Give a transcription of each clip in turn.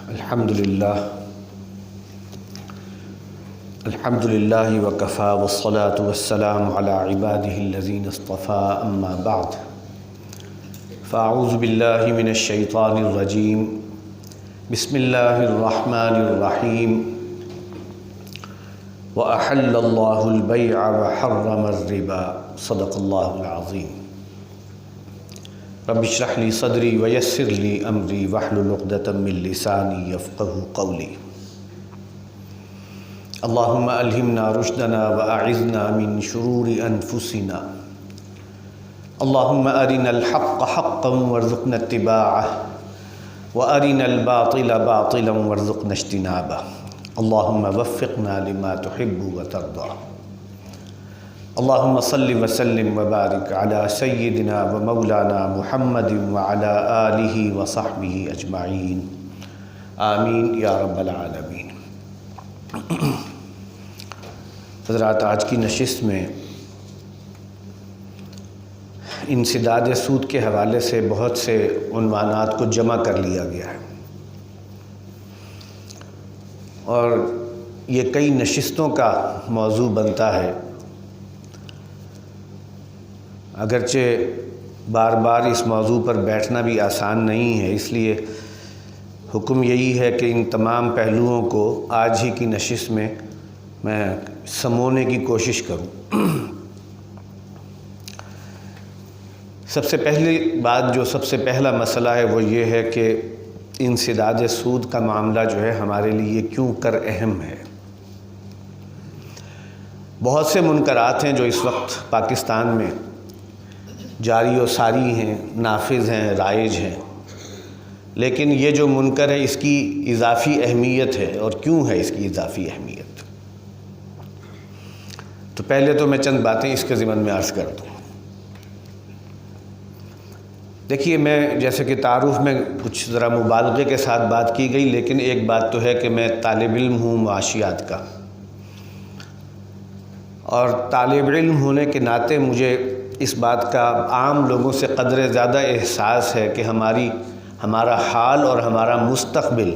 الحمدللہ وکفا والصلاة والسلام علی عباده الذین اصطفى اما بعد فاعوذ باللہ من الشیطان الرجیم بسم اللہ الرحمن الرحیم وأحل اللہ البیع وحرم الربا صدق اللہ العظیم رب اشرح لی صدری ویسر لی امری واحلل عقدۃ من لسانی یفقہوا قولی اللہم الہمنا رشدنا واعذنا من شرور انفسنا اللہم ارنا الحق حقا وارزقنا اتباعه وارنا الباطل باطلا وارزقنا اجتنابه اللہم وفقنا لما تحب وترضى اللہم صل وسلم وبارک علی سیدنا ومولانا محمد وعلی آلہ وصحبہ اجمعین آمین یا رب العالمین۔ حضرات، آج کی نشست میں انسداد سود کے حوالے سے بہت سے عنوانات کو جمع کر لیا گیا ہے اور یہ کئی نشستوں کا موضوع بنتا ہے، اگرچہ بار بار اس موضوع پر بیٹھنا بھی آسان نہیں ہے، اس لیے حکم یہی ہے کہ ان تمام پہلوؤں کو آج ہی کی نشست میں سمونے کی کوشش کروں۔ سب سے پہلی بات، جو سب سے پہلا مسئلہ ہے، وہ یہ ہے کہ انسداد سود کا معاملہ جو ہے ہمارے لیے کیوں کر اہم ہے۔ بہت سے منکرات ہیں جو اس وقت پاکستان میں جاری و ساری ہیں، نافذ ہیں، رائج ہیں، لیکن یہ جو منکر ہے اس کی اضافی اہمیت ہے۔ اور کیوں ہے اس کی اضافی اہمیت؟ تو پہلے تو میں چند باتیں اس کے ضمن میں عرض کر دوں۔ دیکھیے، میں جیسے کہ تعارف میں کچھ ذرا مبالغے کے ساتھ بات کی گئی، لیکن ایک بات تو ہے کہ میں طالب علم ہوں معاشیات کا، اور طالب علم ہونے کے ناطے مجھے اس بات کا عام لوگوں سے قدر زیادہ احساس ہے کہ ہمارا حال اور ہمارا مستقبل،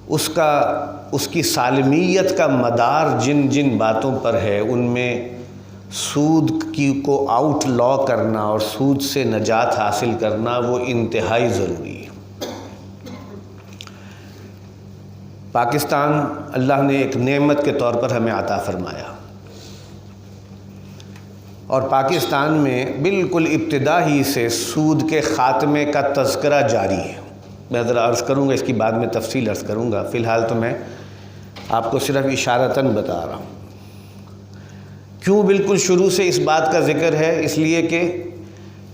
اس کی سالمیت کا مدار جن جن باتوں پر ہے، ان میں سود کو آؤٹ لا کرنا اور سود سے نجات حاصل کرنا وہ انتہائی ضروری ہے۔ پاکستان اللہ نے ایک نعمت کے طور پر ہمیں عطا فرمایا، اور پاکستان میں بالکل ابتدا ہی سے سود کے خاتمے کا تذکرہ جاری ہے۔ میں ذرا عرض کروں گا، اس کی بعد میں تفصیل عرض کروں گا، فی الحال تو میں آپ کو صرف اشارتاً بتا رہا ہوں۔ کیوں بالکل شروع سے اس بات کا ذکر ہے؟ اس لیے کہ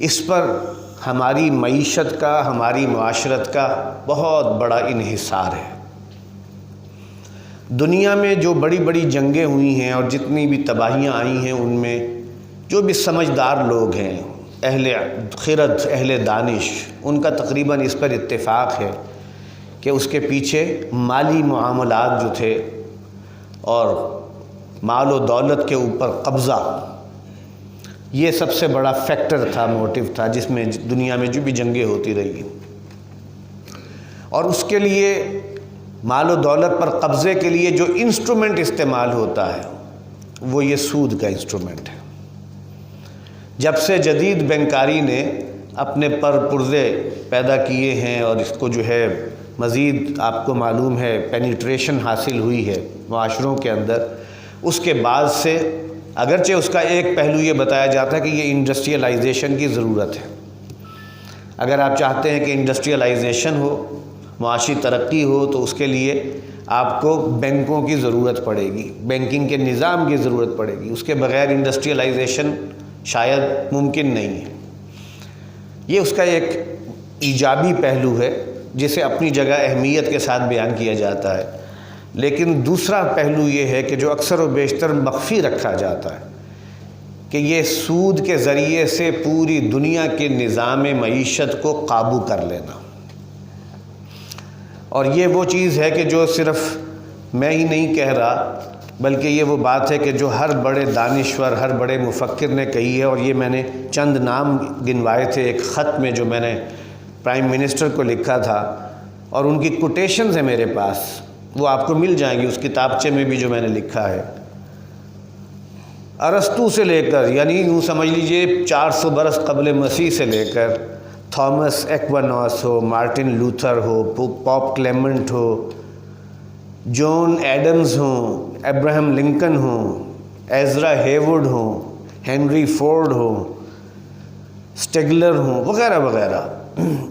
اس پر ہماری معیشت کا، ہماری معاشرت کا بہت بڑا انحصار ہے۔ دنیا میں جو بڑی بڑی جنگیں ہوئی ہیں اور جتنی بھی تباہیاں آئی ہیں، ان میں جو بھی سمجھدار لوگ ہیں، اہل خرد، اہل دانش، ان کا تقریباً اس پر اتفاق ہے کہ اس کے پیچھے مالی معاملات جو تھے اور مال و دولت کے اوپر قبضہ، یہ سب سے بڑا فیکٹر تھا، موٹیو تھا، جس میں دنیا میں جو بھی جنگیں ہوتی رہی ہیں۔ اور اس کے لیے مال و دولت پر قبضے کے لیے جو انسٹرومنٹ استعمال ہوتا ہے وہ یہ سود کا انسٹرومنٹ ہے۔ جب سے جدید بینکاری نے اپنے پرزے پیدا کیے ہیں اور اس کو جو ہے مزید، آپ کو معلوم ہے، پینیٹریشن حاصل ہوئی ہے معاشروں کے اندر، اس کے بعد سے اگرچہ اس کا ایک پہلو یہ بتایا جاتا ہے کہ یہ انڈسٹریلائزیشن کی ضرورت ہے۔ اگر آپ چاہتے ہیں کہ انڈسٹریلائزیشن ہو، معاشی ترقی ہو، تو اس کے لیے آپ کو بینکوں کی ضرورت پڑے گی، بینکنگ کے نظام کی ضرورت پڑے گی۔ اس کے بغیر انڈسٹریلائزیشن شاید ممکن نہیں ہے۔ یہ اس کا ایک ایجابی پہلو ہے جسے اپنی جگہ اہمیت کے ساتھ بیان کیا جاتا ہے، لیکن دوسرا پہلو یہ ہے کہ جو اکثر و بیشتر مخفی رکھا جاتا ہے کہ یہ سود کے ذریعے سے پوری دنیا کے نظام معیشت کو قابو کر لینا۔ اور یہ وہ چیز ہے کہ جو صرف میں ہی نہیں کہہ رہا، بلکہ یہ وہ بات ہے کہ جو ہر بڑے دانشور، ہر بڑے مفکر نے کہی ہے، اور یہ میں نے چند نام گنوائے تھے ایک خط میں جو میں نے پرائم منسٹر کو لکھا تھا اور ان کی کوٹیشنز ہیں میرے پاس، وہ آپ کو مل جائیں گی اس کتابچے میں بھی جو میں نے لکھا ہے۔ ارسطو سے لے کر، یعنی یوں سمجھ لیجئے 400 برس قبل مسیح سے لے کر تھامس ایکویناس ہو، مارٹن لوتھر ہو، پوپ کلیمنٹ ہو، جون ایڈمز ہوں، ابراہم لنکن ہوں، ایزرا ہیوڈ ہوں، ہینری فورڈ ہوں، اسٹیگلر ہوں، وغیرہ وغیرہ،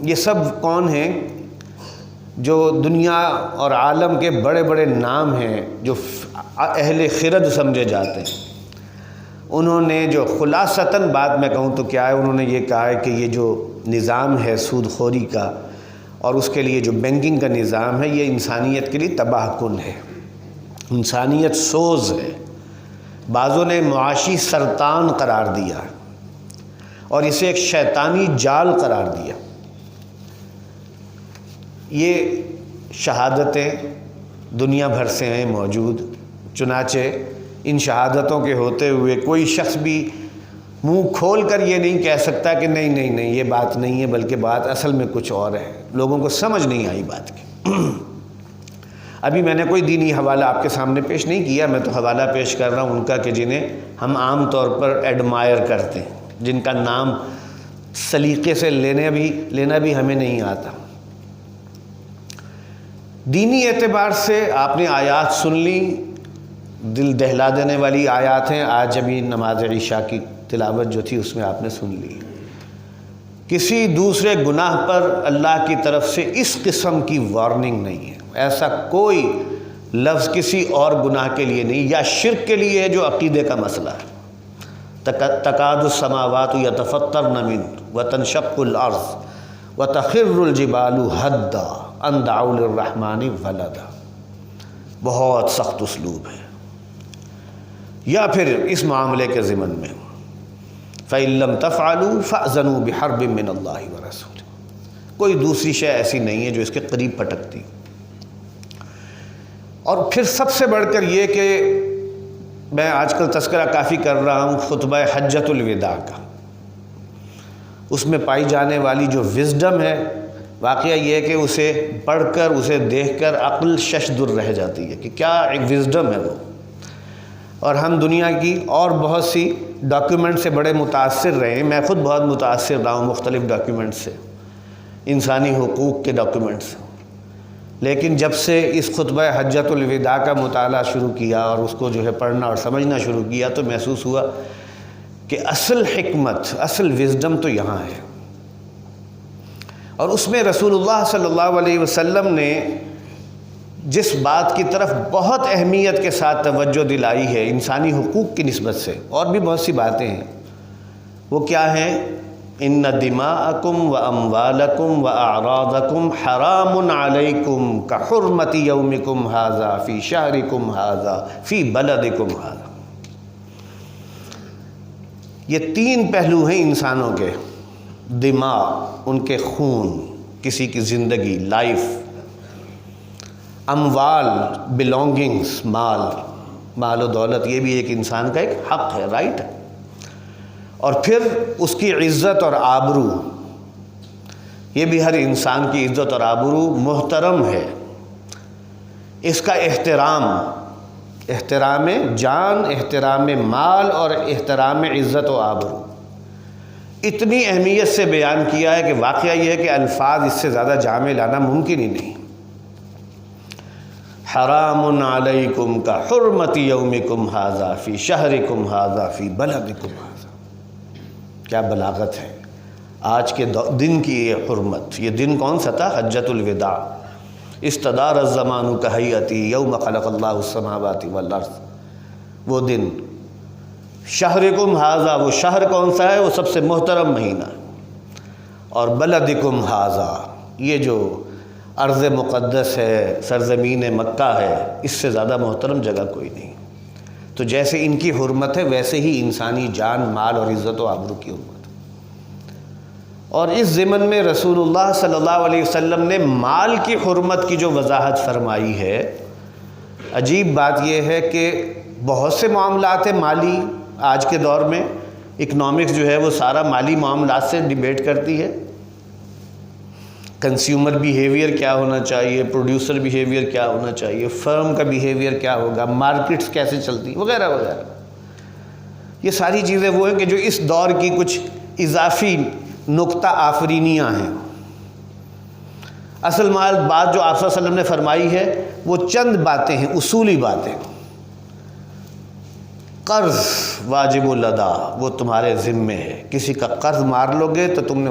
یہ سب کون ہیں؟ جو دنیا اور عالم کے بڑے بڑے نام ہیں، جو اہل خرد سمجھے جاتے ہیں۔ انہوں نے جو خلاصتاً بات میں کہوں تو کیا ہے، انہوں نے یہ کہا ہے کہ یہ جو نظام ہے سود خوری کا اور اس کے لیے جو بینکنگ کا نظام ہے، یہ انسانیت کے لیے تباہ کن ہے، انسانیت سوز ہے۔ بعضوں نے معاشی سرطان قرار دیا اور اسے ایک شیطانی جال قرار دیا۔ یہ شہادتیں دنیا بھر سے ہیں موجود، چنانچہ ان شہادتوں کے ہوتے ہوئے کوئی شخص بھی منہ کھول کر یہ نہیں کہہ سکتا کہ نہیں نہیں نہیں یہ بات نہیں ہے، بلکہ بات اصل میں کچھ اور ہے، لوگوں کو سمجھ نہیں آئی بات کی۔ ابھی میں نے کوئی دینی حوالہ آپ کے سامنے پیش نہیں کیا، میں تو حوالہ پیش کر رہا ہوں ان کا کہ جنہیں ہم عام طور پر ایڈمائر کرتے ہیں، جن کا نام سلیقے سے لینا بھی ہمیں نہیں آتا۔ دینی اعتبار سے آپ نے آیات سن لی، دل دہلا دینے والی آیات ہیں۔ آج ابھی نماز عشاء کی تلاوت جو تھی اس میں آپ نے سن لی۔ کسی دوسرے گناہ پر اللہ کی طرف سے اس قسم کی وارننگ نہیں ہے، ایسا کوئی لفظ کسی اور گناہ کے لیے نہیں، یا شرک کے لیے ہے جو عقیدے کا مسئلہ ہے۔ تکاد السماوات یتفطرن منہ وتنشق الارض وتخر الجبال ہدا ان دعوا للرحمن ولدا، بہت سخت اسلوب ہے۔ یا پھر اس معاملے کے ضمن میں فَإِن لَّمْ تَفْعَلُوا فَأْذَنُوا بِحَرْبٍ مِّنَ اللَّهِ وَرَسُولِهِ، کوئی دوسری شے ایسی نہیں ہے جو اس کے قریب پھٹکتی۔ اور پھر سب سے بڑھ کر یہ کہ میں آج کل تذکرہ کافی کر رہا ہوں خطبہ حجۃ الوداع کا، اس میں پائی جانے والی جو وزڈم ہے، واقعہ یہ ہے کہ اسے پڑھ کر اسے دیکھ کر عقل ششدر رہ جاتی ہے کہ کیا ایک وزڈم ہے وہ۔ اور ہم دنیا کی اور بہت سی ڈاکیومنٹ سے بڑے متاثر رہے ہیں، میں خود بہت متاثر رہا ہوں مختلف ڈاکیومنٹ سے، انسانی حقوق کے ڈاکیومنٹ سے، لیکن جب سے اس خطبہ حجۃ الوداع کا مطالعہ شروع کیا اور اس کو جو ہے پڑھنا اور سمجھنا شروع کیا تو محسوس ہوا کہ اصل حکمت، اصل وزڈم تو یہاں ہے۔ اور اس میں رسول اللہ صلی اللہ علیہ وسلم نے جس بات کی طرف بہت اہمیت کے ساتھ توجہ دلائی ہے انسانی حقوق کی نسبت سے، اور بھی بہت سی باتیں ہیں، وہ کیا ہیں؟ ان دماءکم و اموالکم و اعراضکم حرام علیکم کحرمت یومکم ھذا فی شہرکم ھذا فی بلدکم ھذا۔ یہ تین پہلو ہیں انسانوں کے، دماء ان کے خون، کسی کی زندگی، لائف، اموال بلونگنگز، مال و دولت، یہ بھی ایک انسان کا ایک حق ہے، رائٹ ہے، اور پھر اس کی عزت اور آبرو، یہ بھی ہر انسان کی عزت اور آبرو محترم ہے۔ اس کا احترام جان، احترام مال اور احترام عزت و آبرو اتنی اہمیت سے بیان کیا ہے کہ واقعہ یہ ہے کہ الفاظ اس سے زیادہ جامع لانا ممکن ہی نہیں۔ حرام علیکم کا حرمت یومکم ھذا فی شہرکم ھذا فی بلدکم ھذا، کیا بلاغت ہے آج کے دن کی یہ حرمت۔ یہ دن کون سا تھا؟ حجۃ الوداع۔ استدار الزمان کہیتی یوم خلق اللہ السماوات والارض، وہ دن۔ شہرکم ھذا، وہ شہر کون سا ہے؟ وہ سب سے محترم مہینہ۔ اور بلدکم ھذا، یہ جو ارض مقدس ہے، سرزمین مکہ ہے، اس سے زیادہ محترم جگہ کوئی نہیں۔ تو جیسے ان کی حرمت ہے ویسے ہی انسانی جان، مال اور عزت و آبرو کی حرمت۔ اور اس ضمن میں رسول اللہ صلی اللہ علیہ وسلم نے مال کی حرمت کی جو وضاحت فرمائی ہے، عجیب بات یہ ہے کہ بہت سے معاملات ہیں مالی، آج کے دور میں اکنامکس جو ہے وہ سارا مالی معاملات سے ڈیبیٹ کرتی ہے، کنزیومر بیہیویئر کیا ہونا چاہیے، پروڈیوسر بیہیویئر کیا ہونا چاہیے، فرم کا بیہیویئر کیا ہوگا، مارکیٹس کیسے چلتی وغیرہ وغیرہ۔ یہ ساری چیزیں وہ ہیں کہ جو اس دور کی کچھ اضافی نکتہ آفرینیاں ہیں۔ اصل بات جو آپ صلی اللہ علیہ وسلم نے فرمائی ہے وہ چند باتیں ہیں، اصولی باتیں۔ قرض واجب الادا، وہ تمہارے ذمے ہے۔ کسی کا قرض مار لو گے تو تم نے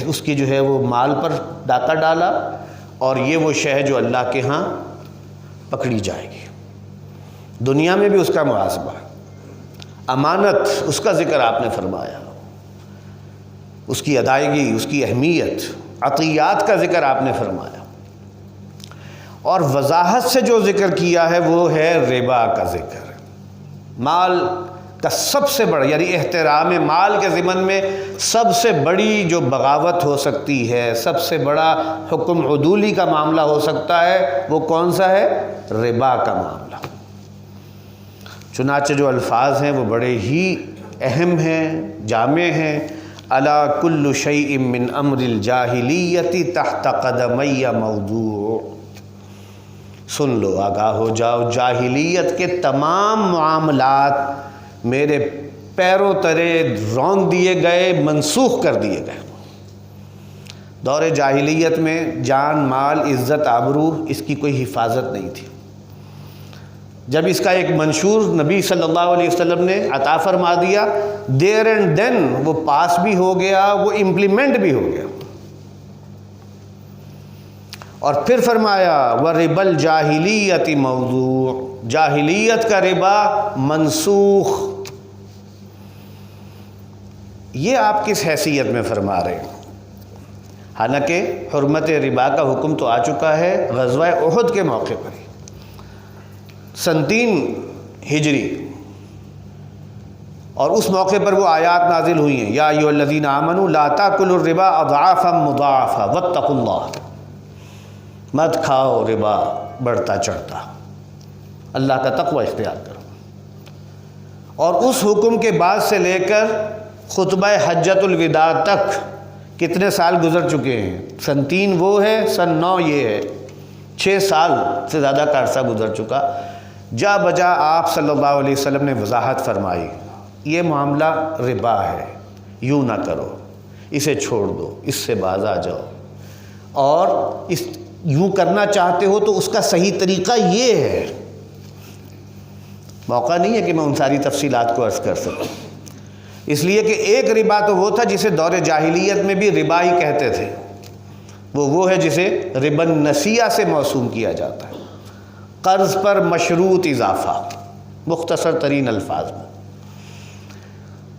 اس کی جو ہے وہ مال پر ڈاکہ ڈالا، اور یہ وہ شے ہے جو اللہ کے ہاں پکڑی جائے گی۔ دنیا میں بھی اس کا محاسبہ، امانت اس کا ذکر آپ نے فرمایا، اس کی ادائیگی، اس کی اہمیت، عطیات کا ذکر آپ نے فرمایا، اور وضاحت سے جو ذکر کیا ہے وہ ہے ربا کا ذکر۔ مال کا سب سے بڑا، یعنی احترام مال کے ضمن میں سب سے بڑی جو بغاوت ہو سکتی ہے، سب سے بڑا حکم عدولی کا معاملہ ہو سکتا ہے، وہ کون سا ہے؟ ربا کا معاملہ۔ چنانچہ جو الفاظ ہیں وہ بڑے ہی اہم ہیں، جامع ہیں۔ الا کل شیء من امر الجاہلیت تحت قدمی موضوع، سن لو، آگاہ ہو جاؤ، جاہلیت کے تمام معاملات میرے پیروں تلے رون دیے گئے، منسوخ کر دیے گئے۔ دور جاہلیت میں جان، مال، عزت، آبرو، اس کی کوئی حفاظت نہیں تھی۔ جب اس کا ایک منشور نبی صلی اللہ علیہ وسلم نے عطا فرما دیا، دیر اینڈ دین وہ پاس بھی ہو گیا، وہ امپلیمنٹ بھی ہو گیا، اور پھر فرمایا وَرِبَ الْجَاهِلِيَّةِ موضوع، جاہلیت کا ربا منسوخ۔ یہ آپ کس حیثیت میں فرما رہے ہیں؟ حالانکہ حرمت ربا کا حکم تو آ چکا ہے غزوہ احد کے موقع پر ہی، 3 ہجری، اور اس موقع پر وہ آیات نازل ہوئی ہیں، یا ایھا الذین آمنوا لا تاکلوا الربا اضعافا مضاعفا واتقوا اللہ، مت کھاؤ ربا بڑھتا چڑھتا، اللہ کا تقوی اختیار کرو۔ اور اس حکم کے بعد سے لے کر خطبہ حجۃ الوداع تک کتنے سال گزر چکے ہیں؟ 3 وہ ہے، 9 یہ ہے، 6 سال سے زیادہ کا عرصہ گزر چکا۔ جا بجا آپ صلی اللہ علیہ وسلم نے وضاحت فرمائی، یہ معاملہ ربا ہے، یوں نہ کرو، اسے چھوڑ دو، اس سے باز آ جاؤ، اور یوں کرنا چاہتے ہو تو اس کا صحیح طریقہ یہ ہے۔ موقع نہیں ہے کہ میں ان ساری تفصیلات کو عرض کر سکوں، اس لیے کہ ایک ربا تو وہ تھا جسے دور جاہلیت میں بھی ربا ہی کہتے تھے، وہ ہے جسے ربا النسیہ سے موسوم کیا جاتا ہے، قرض پر مشروط اضافہ، مختصر ترین الفاظ میں۔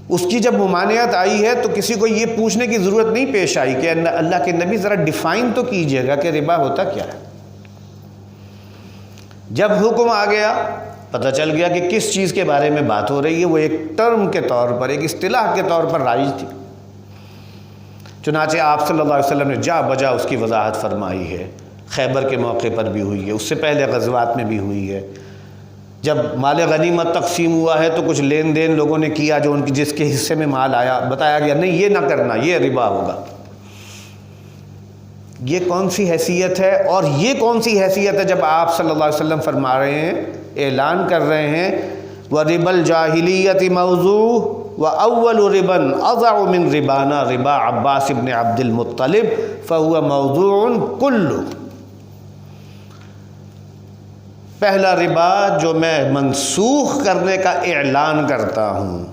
اس کی جب ممانعت آئی ہے تو کسی کو یہ پوچھنے کی ضرورت نہیں پیش آئی کہ اللہ کے نبی ذرا ڈیفائن تو کیجئے گا کہ ربا ہوتا کیا ہے۔ جب حکم آ گیا، پتہ چل گیا کہ کس چیز کے بارے میں بات ہو رہی ہے، وہ ایک ٹرم کے طور پر، ایک اصطلاح کے طور پر رائج تھی۔ چنانچہ آپ صلی اللہ علیہ وسلم نے جا بجا اس کی وضاحت فرمائی ہے، خیبر کے موقع پر بھی ہوئی ہے، اس سے پہلے غزوات میں بھی ہوئی ہے۔ جب مال غنیمت تقسیم ہوا ہے تو کچھ لین دین لوگوں نے کیا، جو ان کی جس کے حصے میں مال آیا، بتایا گیا نہیں یہ نہ کرنا، یہ ربا ہوگا۔ یہ کون سی حیثیت ہے؟ اور یہ کون سی حیثیت ہے جب آپ صلی اللہ علیہ وسلم فرما رہے ہیں، اعلان کر رہے ہیں وَرِبَ الْجَاهِلِيَّةِ مَوْضُوعٌ وَأَوَّلُ رِبًا أَضَعُ مِنْ رِبَانَا رِبَا عباس ابن عبد المطلب فَهُوَ مَوْضُوعٌ كُلُّ، پہلا ربا جو میں منسوخ کرنے کا اعلان کرتا ہوں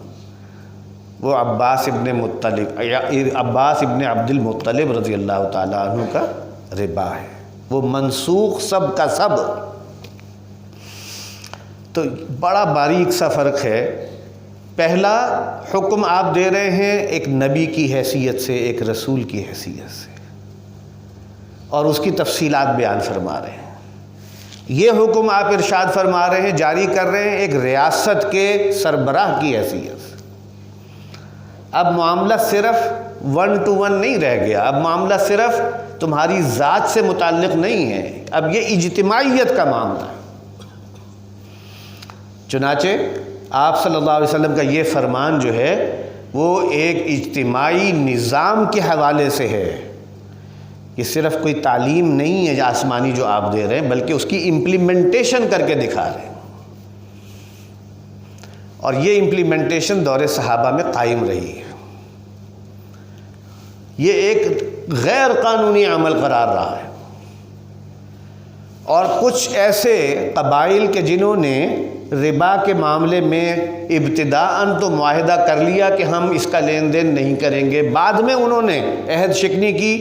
وہ عباس ابن عبد المطلب رضی اللہ تعالیٰ عنہ کا ربا ہے، وہ منسوخ سب کا سب۔ تو بڑا باریک سا فرق ہے، پہلا حکم آپ دے رہے ہیں ایک نبی کی حیثیت سے، ایک رسول کی حیثیت سے، اور اس کی تفصیلات بیان فرما رہے ہیں۔ یہ حکم آپ ارشاد فرما رہے ہیں، جاری کر رہے ہیں ایک ریاست کے سربراہ کی حیثیت سے۔ اب معاملہ صرف 1 to 1 نہیں رہ گیا، اب معاملہ صرف تمہاری ذات سے متعلق نہیں ہے، اب یہ اجتماعیت کا معاملہ ہے۔ چنانچہ آپ صلی اللہ علیہ وسلم کا یہ فرمان جو ہے وہ ایک اجتماعی نظام کے حوالے سے ہے، یہ صرف کوئی تعلیم نہیں ہے آسمانی جو آپ دے رہے ہیں، بلکہ اس کی امپلیمنٹیشن کر کے دکھا رہے ہیں، اور یہ امپلیمنٹیشن دور صحابہ میں قائم رہی ہے۔ یہ ایک غیر قانونی عمل قرار رہا ہے، اور کچھ ایسے قبائل کے جنہوں نے ربا کے معاملے میں ابتداءً تو معاہدہ کر لیا کہ ہم اس کا لین دین نہیں کریں گے، بعد میں انہوں نے عہد شکنی کی،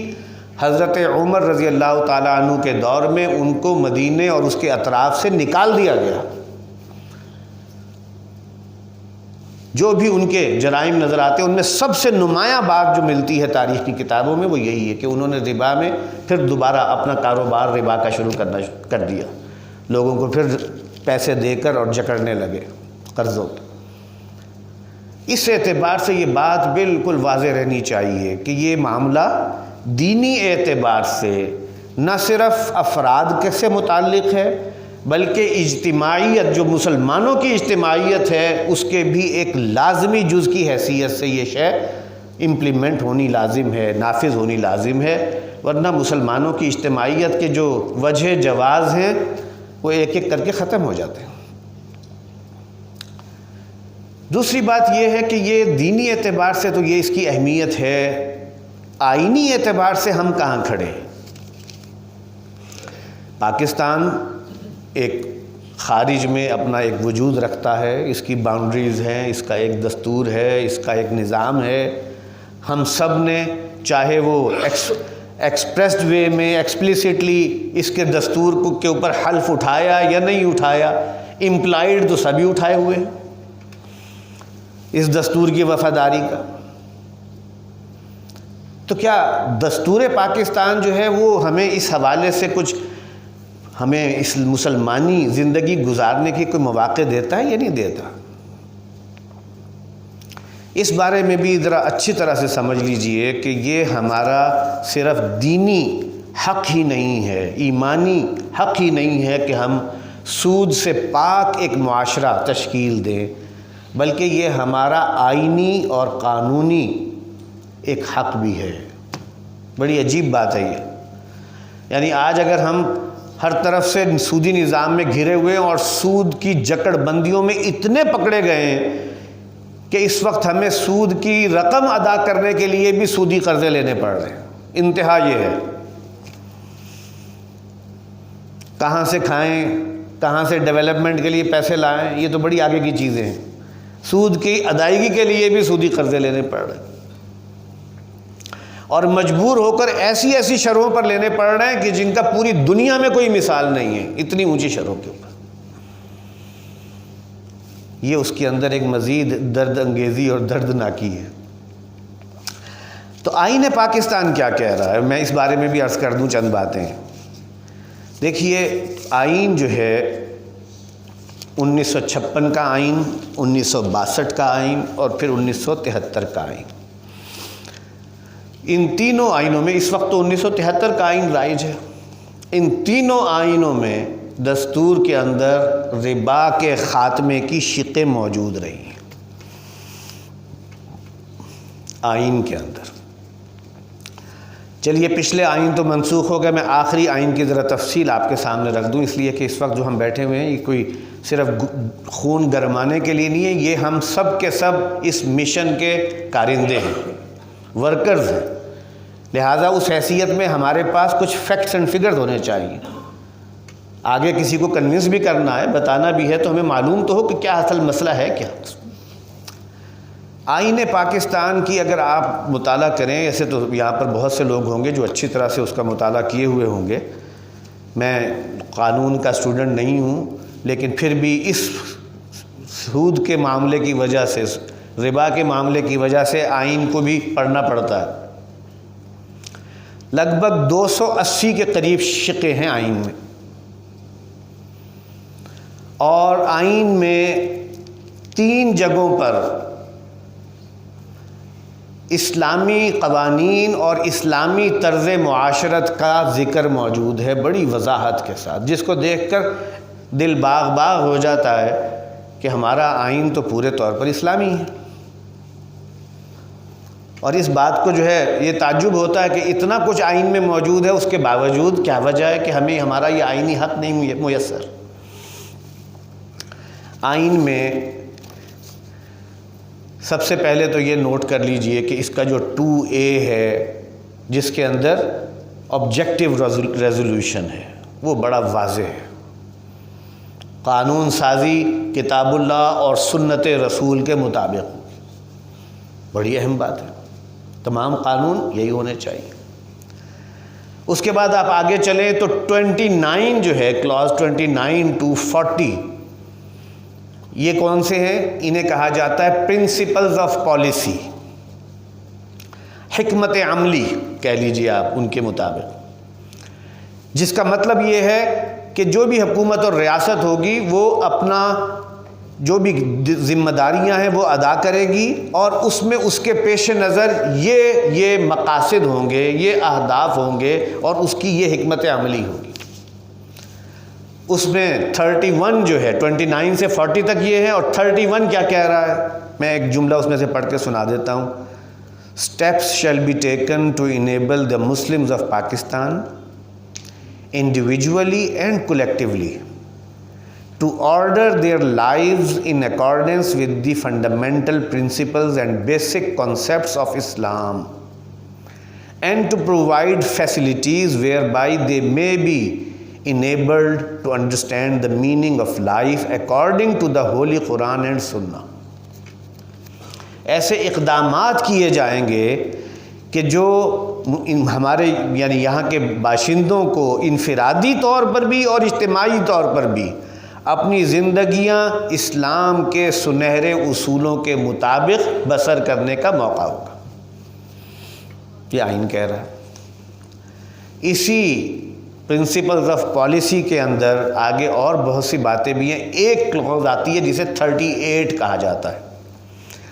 حضرت عمر رضی اللہ تعالیٰ عنہ کے دور میں ان کو مدینے اور اس کے اطراف سے نکال دیا گیا۔ جو بھی ان کے جرائم نظر آتے ہیں، ان میں سب سے نمایاں بات جو ملتی ہے تاریخ کی کتابوں میں وہ یہی ہے کہ انہوں نے ربا میں پھر دوبارہ اپنا کاروبار ربا کا شروع کر دیا، لوگوں کو پھر پیسے دے کر اور جکڑنے لگے قرضوں۔ اس اعتبار سے یہ بات بالکل واضح رہنی چاہیے کہ یہ معاملہ دینی اعتبار سے نہ صرف افراد سے متعلق ہے، بلکہ اجتماعیت، جو مسلمانوں کی اجتماعیت ہے، اس کے بھی ایک لازمی جز کی حیثیت سے یہ شے امپلیمنٹ ہونی لازم ہے، نافذ ہونی لازم ہے، ورنہ مسلمانوں کی اجتماعیت کے جو وجہ جواز ہیں وہ ایک ایک کر کے ختم ہو جاتے ہیں۔ دوسری بات یہ ہے کہ یہ دینی اعتبار سے تو یہ اس کی اہمیت ہے، آئینی اعتبار سے ہم کہاں کھڑے ہیں؟ پاکستان ایک خارج میں اپنا ایک وجود رکھتا ہے، اس کی باؤنڈریز ہیں، اس کا ایک دستور ہے، اس کا ایک نظام ہے۔ ہم سب نے چاہے وہ ایکسپریسڈ وے میں ایکسپلیسٹلی اس کے دستور کے اوپر حلف اٹھایا یا نہیں اٹھایا، امپلائیڈ تو سبھی اٹھائے ہوئے ہیں اس دستور کی وفاداری کا۔ تو کیا دستور پاکستان جو ہے وہ ہمیں اس حوالے سے کچھ، ہمیں اس مسلمانی زندگی گزارنے کی کوئی مواقع دیتا ہے یا نہیں دیتا؟ اس بارے میں بھی ذرا اچھی طرح سے سمجھ لیجئے کہ یہ ہمارا صرف دینی حق ہی نہیں ہے، ایمانی حق ہی نہیں ہے کہ ہم سود سے پاک ایک معاشرہ تشکیل دیں، بلکہ یہ ہمارا آئینی اور قانونی ایک حق بھی ہے۔ بڑی عجیب بات ہے یہ، یعنی آج اگر ہم ہر طرف سے سودی نظام میں گھرے ہوئے ہیں اور سود کی جکڑ بندیوں میں اتنے پکڑے گئے ہیں کہ اس وقت ہمیں سود کی رقم ادا کرنے کے لیے بھی سودی قرضے لینے پڑ رہے ہیں۔ انتہا یہ ہے، کہاں سے کھائیں، کہاں سے ڈیولپمنٹ کے لیے پیسے لائیں، یہ تو بڑی آگے کی چیزیں ہیں۔ سود کی ادائیگی کے لیے بھی سودی قرضے لینے پڑ رہے ہیں، اور مجبور ہو کر ایسی ایسی شرحوں پر لینے پڑ رہے ہیں کہ جن کا پوری دنیا میں کوئی مثال نہیں ہے، اتنی اونچی شرحوں کے اوپر۔ یہ اس کے اندر ایک مزید درد انگیزی اور دردناکی ہے۔ تو آئین پاکستان کیا کہہ رہا ہے، میں اس بارے میں بھی عرض کر دوں چند باتیں۔ دیکھیے، آئین جو ہے 1956 کا آئین، 1962 کا آئین اور پھر 1973 کا آئین، ان تینوں آئینوں میں، اس وقت تو 1973 کا آئین رائج ہے، ان تینوں آئینوں میں دستور کے اندر ربا کے خاتمے کی شقیں موجود رہی ہیں۔ آئین کے اندر، چلیے پچھلے آئین تو منسوخ ہو گئے، میں آخری آئین کی ذرا تفصیل آپ کے سامنے رکھ دوں، اس لیے کہ اس وقت جو ہم بیٹھے ہوئے ہیں یہ کوئی صرف خون گرمانے کے لیے نہیں ہے، یہ ہم سب کے سب اس مشن کے کارندے ہیں، ورکرز ہیں، لہٰذا اس حیثیت میں ہمارے پاس کچھ فیکٹس اینڈ فگرز ہونے چاہیے۔ آگے کسی کو کنونس بھی کرنا ہے، بتانا بھی ہے، تو ہمیں معلوم تو ہو کہ کیا اصل مسئلہ ہے کیا۔ آئین پاکستان کی اگر آپ مطالعہ کریں، ایسے تو یہاں پر بہت سے لوگ ہوں گے جو اچھی طرح سے اس کا مطالعہ کیے ہوئے ہوں گے، میں قانون کا اسٹوڈنٹ نہیں ہوں، لیکن پھر بھی اس سود کے معاملے کی وجہ سے، ربا کے معاملے کی وجہ سے آئین کو بھی پڑھنا پڑتا ہے۔ لگ بھگ 280 کے قریب شقیں ہیں آئین میں، اور آئین میں 3 جگہوں پر اسلامی قوانین اور اسلامی طرز معاشرت کا ذکر موجود ہے بڑی وضاحت کے ساتھ، جس کو دیکھ کر دل باغ باغ ہو جاتا ہے کہ ہمارا آئین تو پورے طور پر اسلامی ہے۔ اور اس بات کو جو ہے یہ تعجب ہوتا ہے کہ اتنا کچھ آئین میں موجود ہے، اس کے باوجود کیا وجہ ہے کہ ہمیں ہمارا یہ آئینی حق نہیں میسر۔ آئین میں سب سے پہلے تو یہ نوٹ کر لیجئے کہ اس کا جو 2A ہے، جس کے اندر آبجیکٹیو ریزولوشن ہے، وہ بڑا واضح ہے۔ قانون سازی کتاب اللہ اور سنت رسول کے مطابق، بڑی اہم بات ہے، تمام قانون یہی ہونے چاہیے۔ اس کے بعد آپ آگے چلیں تو 29 جو ہے، کلاز 29 to 40، یہ کون سے ہیں؟ انہیں کہا جاتا ہے پرنسپلز آف پالیسی، حکمت عملی کہہ لیجئے آپ ان کے مطابق، جس کا مطلب یہ ہے کہ جو بھی حکومت اور ریاست ہوگی وہ اپنا جو بھی ذمہ داریاں ہیں وہ ادا کرے گی، اور اس میں اس کے پیش نظر یہ مقاصد ہوں گے، یہ اہداف ہوں گے، اور اس کی یہ حکمت عملی ہوگی۔ اس میں 31 جو ہے، 29 سے 40 تک یہ ہے، اور 31 کیا کہہ رہا ہے؟ میں ایک جملہ اس میں سے پڑھ کے سنا دیتا ہوں۔ Steps shall be taken to enable the Muslims of Pakistan individually and collectively to order their lives in accordance with the fundamental principles and basic concepts of Islam, and to provide facilities whereby they may be enabled to understand the meaning of life according to the Holy Quran and Sunnah۔ ایسے اقدامات کیے جائیں گے کہ جو ہمارے یعنی یہاں کے باشندوں کو انفرادی طور پر بھی اور اجتماعی طور پر بھی اپنی زندگیاں اسلام کے سنہرے اصولوں کے مطابق بسر کرنے کا موقع ہوگا، یہ آئین کہہ رہا ہے۔ اسی پرنسپلز آف پالیسی کے اندر آگے اور بہت سی باتیں بھی ہیں۔ ایک کلوز آتی ہے جسے 38 کہا جاتا ہے،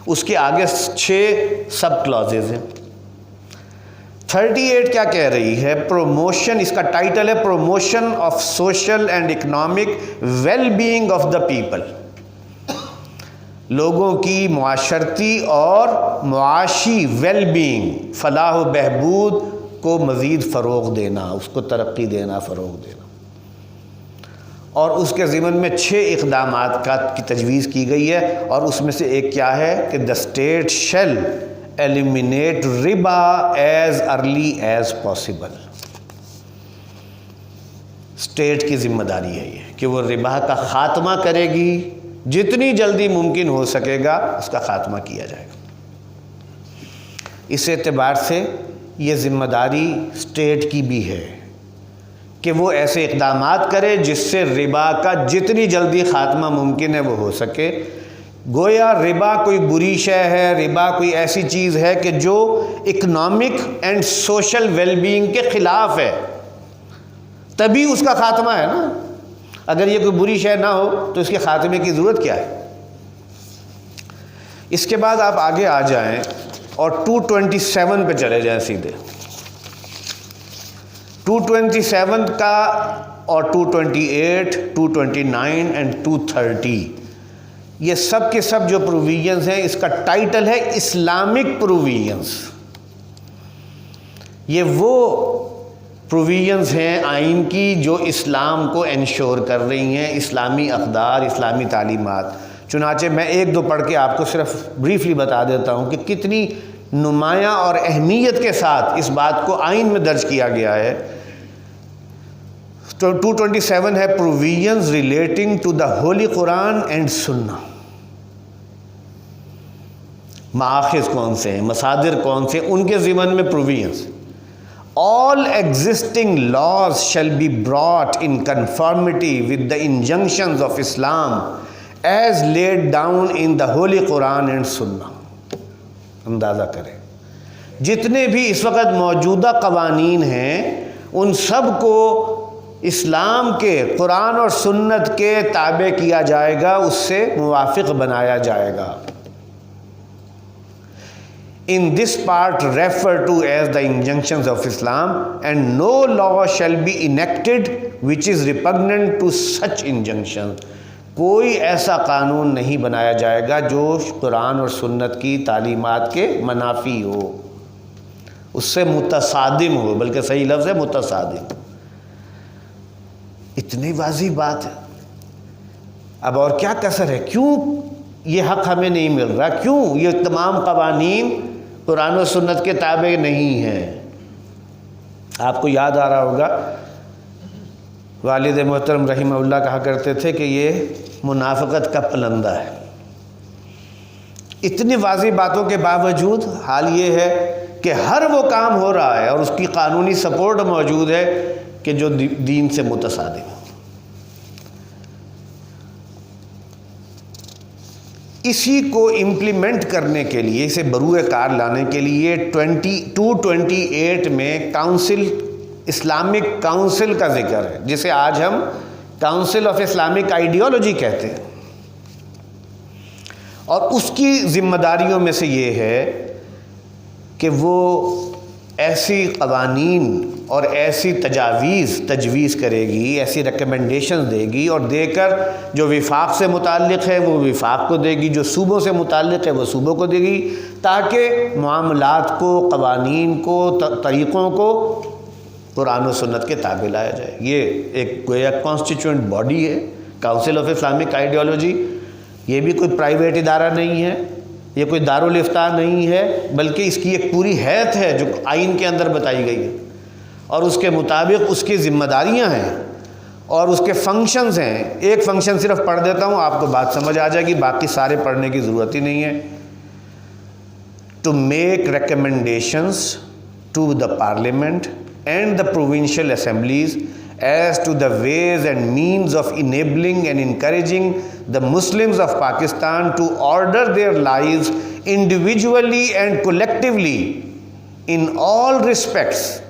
اس کے آگے 6 سب کلوزز ہیں۔ 38 کیا کہہ رہی ہے؟ پروموشن، اس کا ٹائٹل ہے promotion of social and economic well being of the people, لوگوں کی معاشرتی اور معاشی ویل بینگ، فلاح و بہبود کو مزید فروغ دینا، اس کو ترقی دینا، فروغ دینا۔ اور اس کے ضمن میں 6 اقدامات کی تجویز کی گئی ہے، اور اس میں سے ایک کیا ہے کہ the state shall eliminate ربا as early as possible۔ State کی ذمہ داری ہے یہ کہ وہ ربا کا خاتمہ کرے گی، جتنی جلدی ممکن ہو سکے گا اس کا خاتمہ کیا جائے گا۔ اس اعتبار سے یہ ذمہ داری اسٹیٹ کی بھی ہے کہ وہ ایسے اقدامات کرے جس سے ربا کا جتنی جلدی خاتمہ ممکن ہے وہ ہو سکے۔ گویا ربا کوئی بری شے ہے، ربا کوئی ایسی چیز ہے کہ جو economic and social well being کے خلاف ہے، تبھی اس کا خاتمہ ہے نا۔ اگر یہ کوئی بری شے نہ ہو تو اس کے خاتمے کی ضرورت کیا ہے؟ اس کے بعد آپ آگے آ جائیں اور 227 پہ چلے جائیں سیدھے۔ 227 کا اور 228، 229 اینڈ 230، یہ سب کے سب جو پروویژنز ہیں، اس کا ٹائٹل ہے اسلامک پروویژنز۔ یہ وہ پروویژنز ہیں آئین کی جو اسلام کو انشور کر رہی ہیں، اسلامی اقدار، اسلامی تعلیمات۔ چنانچہ میں 1-2 پڑھ کے آپ کو صرف بریفلی بتا دیتا ہوں کہ کتنی نمایاں اور اہمیت کے ساتھ اس بات کو آئین میں درج کیا گیا ہے۔ 227 ہے provisions relating to the holy Quran and sunnah. مآخذ کون سے ہیں، مصادر کون سے، ان کے ضمن میں provisions. All existing laws shall be brought in conformity with the injunctions of Islam as laid down in the Holy Quran and Sunnah۔ اندازہ کریں جتنے بھی اس وقت موجودہ قوانین ہیں ان سب کو اسلام کے قرآن اور سنت کے تابع کیا جائے گا، اس سے موافق بنایا جائے گا۔ In this part referred to as the injunctions of Islam, and no law shall be enacted which is repugnant to such injunctions۔ کوئی ایسا قانون نہیں بنایا جائے گا جو قرآن اور سنت کی تعلیمات کے منافی ہو، اس سے متصادم ہو، بلکہ صحیح لفظ ہے متصادم۔ اتنی واضح بات ہے، اب اور کیا کسر ہے؟ کیوں یہ حق ہمیں نہیں مل رہا؟ کیوں یہ تمام قوانین قرآن و سنت کے تابع نہیں ہیں؟ آپ کو یاد آ رہا ہوگا والد محترم رحمہ اللہ کہا کرتے تھے کہ یہ منافقت کا پلندہ ہے۔ اتنی واضح باتوں کے باوجود حال یہ ہے کہ ہر وہ کام ہو رہا ہے اور اس کی قانونی سپورٹ موجود ہے کہ جو دین سے متصادم ہے۔ اسی کو امپلیمنٹ کرنے کے لیے، اسے بروئے کار لانے کے لیے 228 میں اسلامک کاؤنسل کا ذکر ہے، جسے آج ہم کاؤنسل آف اسلامک آئیڈیالوجی کہتے ہیں، اور اس کی ذمہ داریوں میں سے یہ ہے کہ وہ ایسی قوانین اور ایسی تجویز کرے گی، ایسی ریکمنڈیشن دے گی، اور دے کر جو وفاق سے متعلق ہے وہ وفاق کو دے گی، جو صوبوں سے متعلق ہے وہ صوبوں کو دے گی، تاکہ معاملات کو، قوانین کو، طریقوں کو قرآن و سنت کے تابع لایا جائے۔ یہ ایک گویا کانسٹیچوئنٹ باڈی ہے، کاؤنسل آف اسلامک آئیڈیالوجی۔ یہ بھی کوئی پرائیویٹ ادارہ نہیں ہے، یہ کوئی دارالافتاء نہیں ہے، بلکہ اس کی ایک پوری حیت ہے جو آئین کے اندر بتائی گئی ہے، اور اس کے مطابق اس کی ذمہ داریاں ہیں اور اس کے فنکشنز ہیں۔ ایک فنکشن صرف پڑھ دیتا ہوں، آپ کو بات سمجھ آ جائے گی، باقی سارے پڑھنے کی ضرورت ہی نہیں ہے۔ To make recommendations to the parliament and the provincial assemblies as to the ways and means of enabling and encouraging the Muslims of Pakistan to order their lives individually and collectively in all respects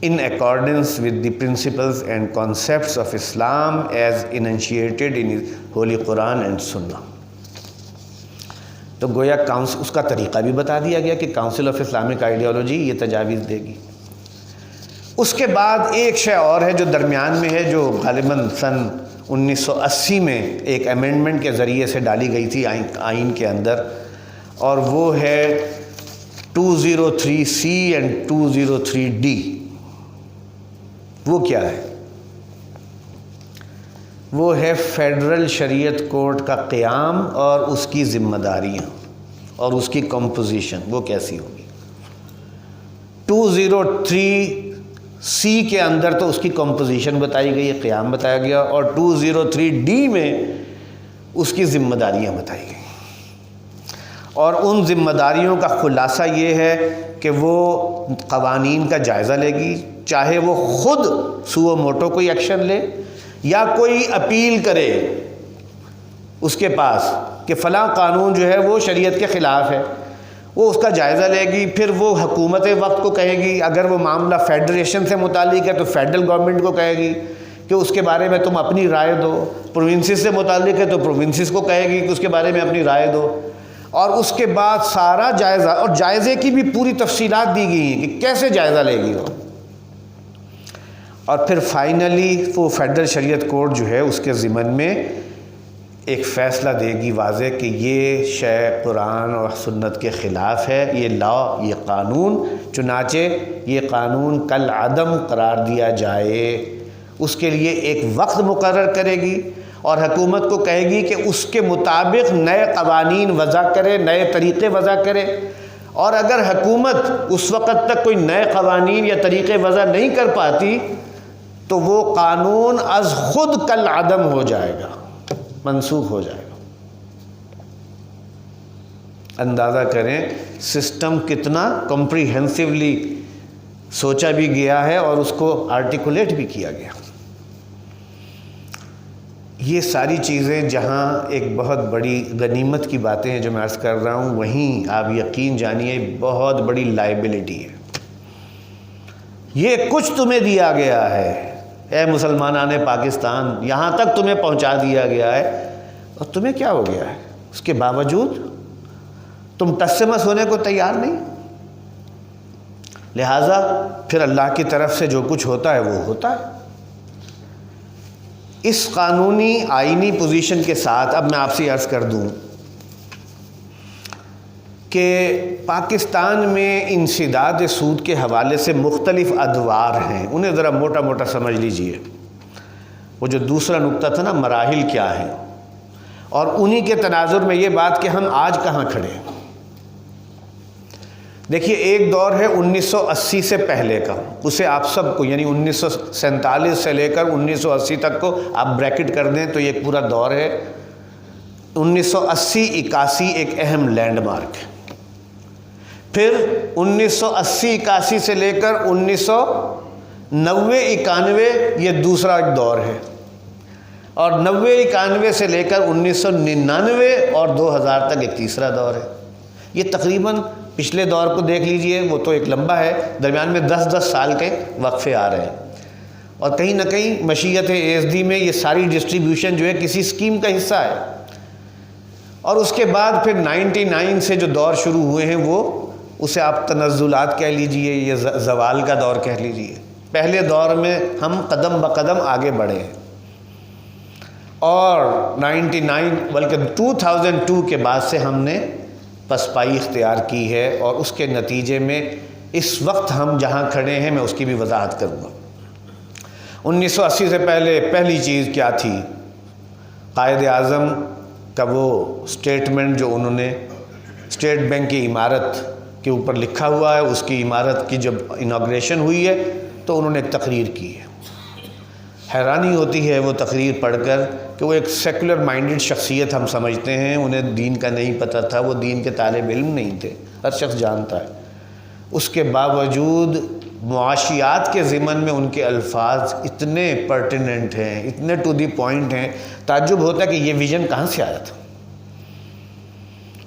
in accordance with the principles and concepts of Islam as enunciated in Holy Quran and Sunnah۔ تو گویا اس کا طریقہ بھی بتا دیا گیا کہ council of Islamic ideology یہ تجاویز دے گی۔ اس کے بعد ایک شے اور ہے جو درمیان میں ہے، جو غالباً سن 1980 میں ایک امینڈمنٹ کے ذریعے سے ڈالی گئی تھی آئین کے اندر، اور وہ ہے 203C اینڈ 203D۔ وہ کیا ہے؟ وہ ہے فیڈرل شریعت کورٹ کا قیام اور اس کی ذمہ داریاں اور اس کی کمپوزیشن، وہ کیسی ہوگی۔ 203C کے اندر تو اس کی کمپوزیشن بتائی گئی ہے، قیام بتایا گیا، اور 203D میں اس کی ذمہ داریاں بتائی گئی، اور ان ذمہ داریوں کا خلاصہ یہ ہے کہ وہ قوانین کا جائزہ لے گی، چاہے وہ خود سو موٹو کوئی ایکشن لے یا کوئی اپیل کرے اس کے پاس کہ فلاں قانون جو ہے وہ شریعت کے خلاف ہے، وہ اس کا جائزہ لے گی۔ پھر وہ حکومت وقت کو کہے گی، اگر وہ معاملہ فیڈریشن سے متعلق ہے تو فیڈرل گورنمنٹ کو کہے گی کہ اس کے بارے میں تم اپنی رائے دو، پروونسز سے متعلق ہے تو پروونسز کو کہے گی کہ اس کے بارے میں اپنی رائے دو، اور اس کے بعد سارا جائزہ، اور جائزے کی بھی پوری تفصیلات دی گئی ہیں کہ کیسے جائزہ لے گی وہ، اور پھر فائنلی وہ فیڈرل شریعت کورٹ جو ہے اس کے ضمن میں ایک فیصلہ دے گی واضح کہ یہ شے قرآن اور سنت کے خلاف ہے، یہ لا، یہ قانون، چنانچہ یہ قانون کل عدم قرار دیا جائے۔ اس کے لیے ایک وقت مقرر کرے گی اور حکومت کو کہے گی کہ اس کے مطابق نئے قوانین وضع کرے، نئے طریقے وضع کرے، اور اگر حکومت اس وقت تک کوئی نئے قوانین یا طریقے وضع نہیں کر پاتی تو وہ قانون از خود کل عدم ہو جائے گا، منسوخ ہو جائے گا۔ اندازہ کریں سسٹم کتنا کمپریہنسولی سوچا بھی گیا ہے اور اس کو آرٹیکولیٹ بھی کیا گیا۔ یہ ساری چیزیں جہاں ایک بہت بڑی غنیمت کی باتیں ہیں جو میں عرض کر رہا ہوں، وہیں آپ یقین جانیے بہت بڑی لائبلٹی ہے۔ یہ کچھ تمہیں دیا گیا ہے اے مسلمانان پاکستان، یہاں تک تمہیں پہنچا دیا گیا ہے، اور تمہیں کیا ہو گیا ہے؟ اس کے باوجود تم ٹس سے مس ہونے کو تیار نہیں۔ لہٰذا پھر اللہ کی طرف سے جو کچھ ہوتا ہے وہ ہوتا ہے۔ اس قانونی آئینی پوزیشن کے ساتھ اب میں آپ سے عرض کر دوں کہ پاکستان میں انسداد سود کے حوالے سے مختلف ادوار ہیں، انہیں ذرا موٹا موٹا سمجھ لیجئے۔ وہ جو دوسرا نقطہ تھا نا، مراحل کیا ہیں، اور انہی کے تناظر میں یہ بات کہ ہم آج کہاں کھڑے ہیں۔ دیکھیے، ایک دور ہے 1980 سے پہلے کا، اسے آپ سب کو یعنی 1947 سے لے کر 1980 تک کو آپ بریکٹ کر دیں تو یہ ایک پورا دور ہے۔ 1980-81 ایک اہم لینڈ مارک ہے، پھر 1980-81 سے لے کر 1990-91 یہ دوسرا ایک دور ہے، اور 90-91 سے لے کر 1999 اور 2000 تک ایک تیسرا دور ہے۔ یہ تقریباً پچھلے دور کو دیکھ لیجئے، وہ تو ایک لمبا ہے، درمیان میں 10-10 سال کے وقفے آ رہے ہیں، اور کہیں نہ کہیں مشیت ASD میں یہ ساری ڈسٹریبیوشن جو ہے کسی اسکیم کا حصہ ہے۔ اور اس کے بعد پھر 99 سے جو دور شروع ہوئے ہیں وہ اسے آپ تنزلات کہہ لیجئے، یہ زوال کا دور کہہ لیجئے۔ پہلے دور میں ہم قدم بقدم آگے بڑھے ہیں، اور 99 بلکہ 2002 کے بعد سے ہم نے پسپائی اختیار کی ہے، اور اس کے نتیجے میں اس وقت ہم جہاں کھڑے ہیں میں اس کی بھی وضاحت کروں گا۔ 1980 سے پہلے پہلی چیز کیا تھی؟ قائد اعظم کا وہ سٹیٹمنٹ جو انہوں نے اسٹیٹ بینک کی عمارت کے اوپر لکھا ہوا ہے، اس کی عمارت کی جب اناگریشن ہوئی ہے تو انہوں نے ایک تقریر کی ہے۔ حیرانی ہوتی ہے وہ تقریر پڑھ کر کہ وہ ایک سیکولر مائنڈڈ شخصیت ہم سمجھتے ہیں، انہیں دین کا نہیں پتہ تھا، وہ دین کے طالب علم نہیں تھے، ہر شخص جانتا ہے۔ اس کے باوجود معاشیات کے ضمن میں ان کے الفاظ اتنے پرٹیننٹ ہیں، اتنے ٹو دی پوائنٹ ہیں، تعجب ہوتا ہے کہ یہ ویژن کہاں سے آیا تھا۔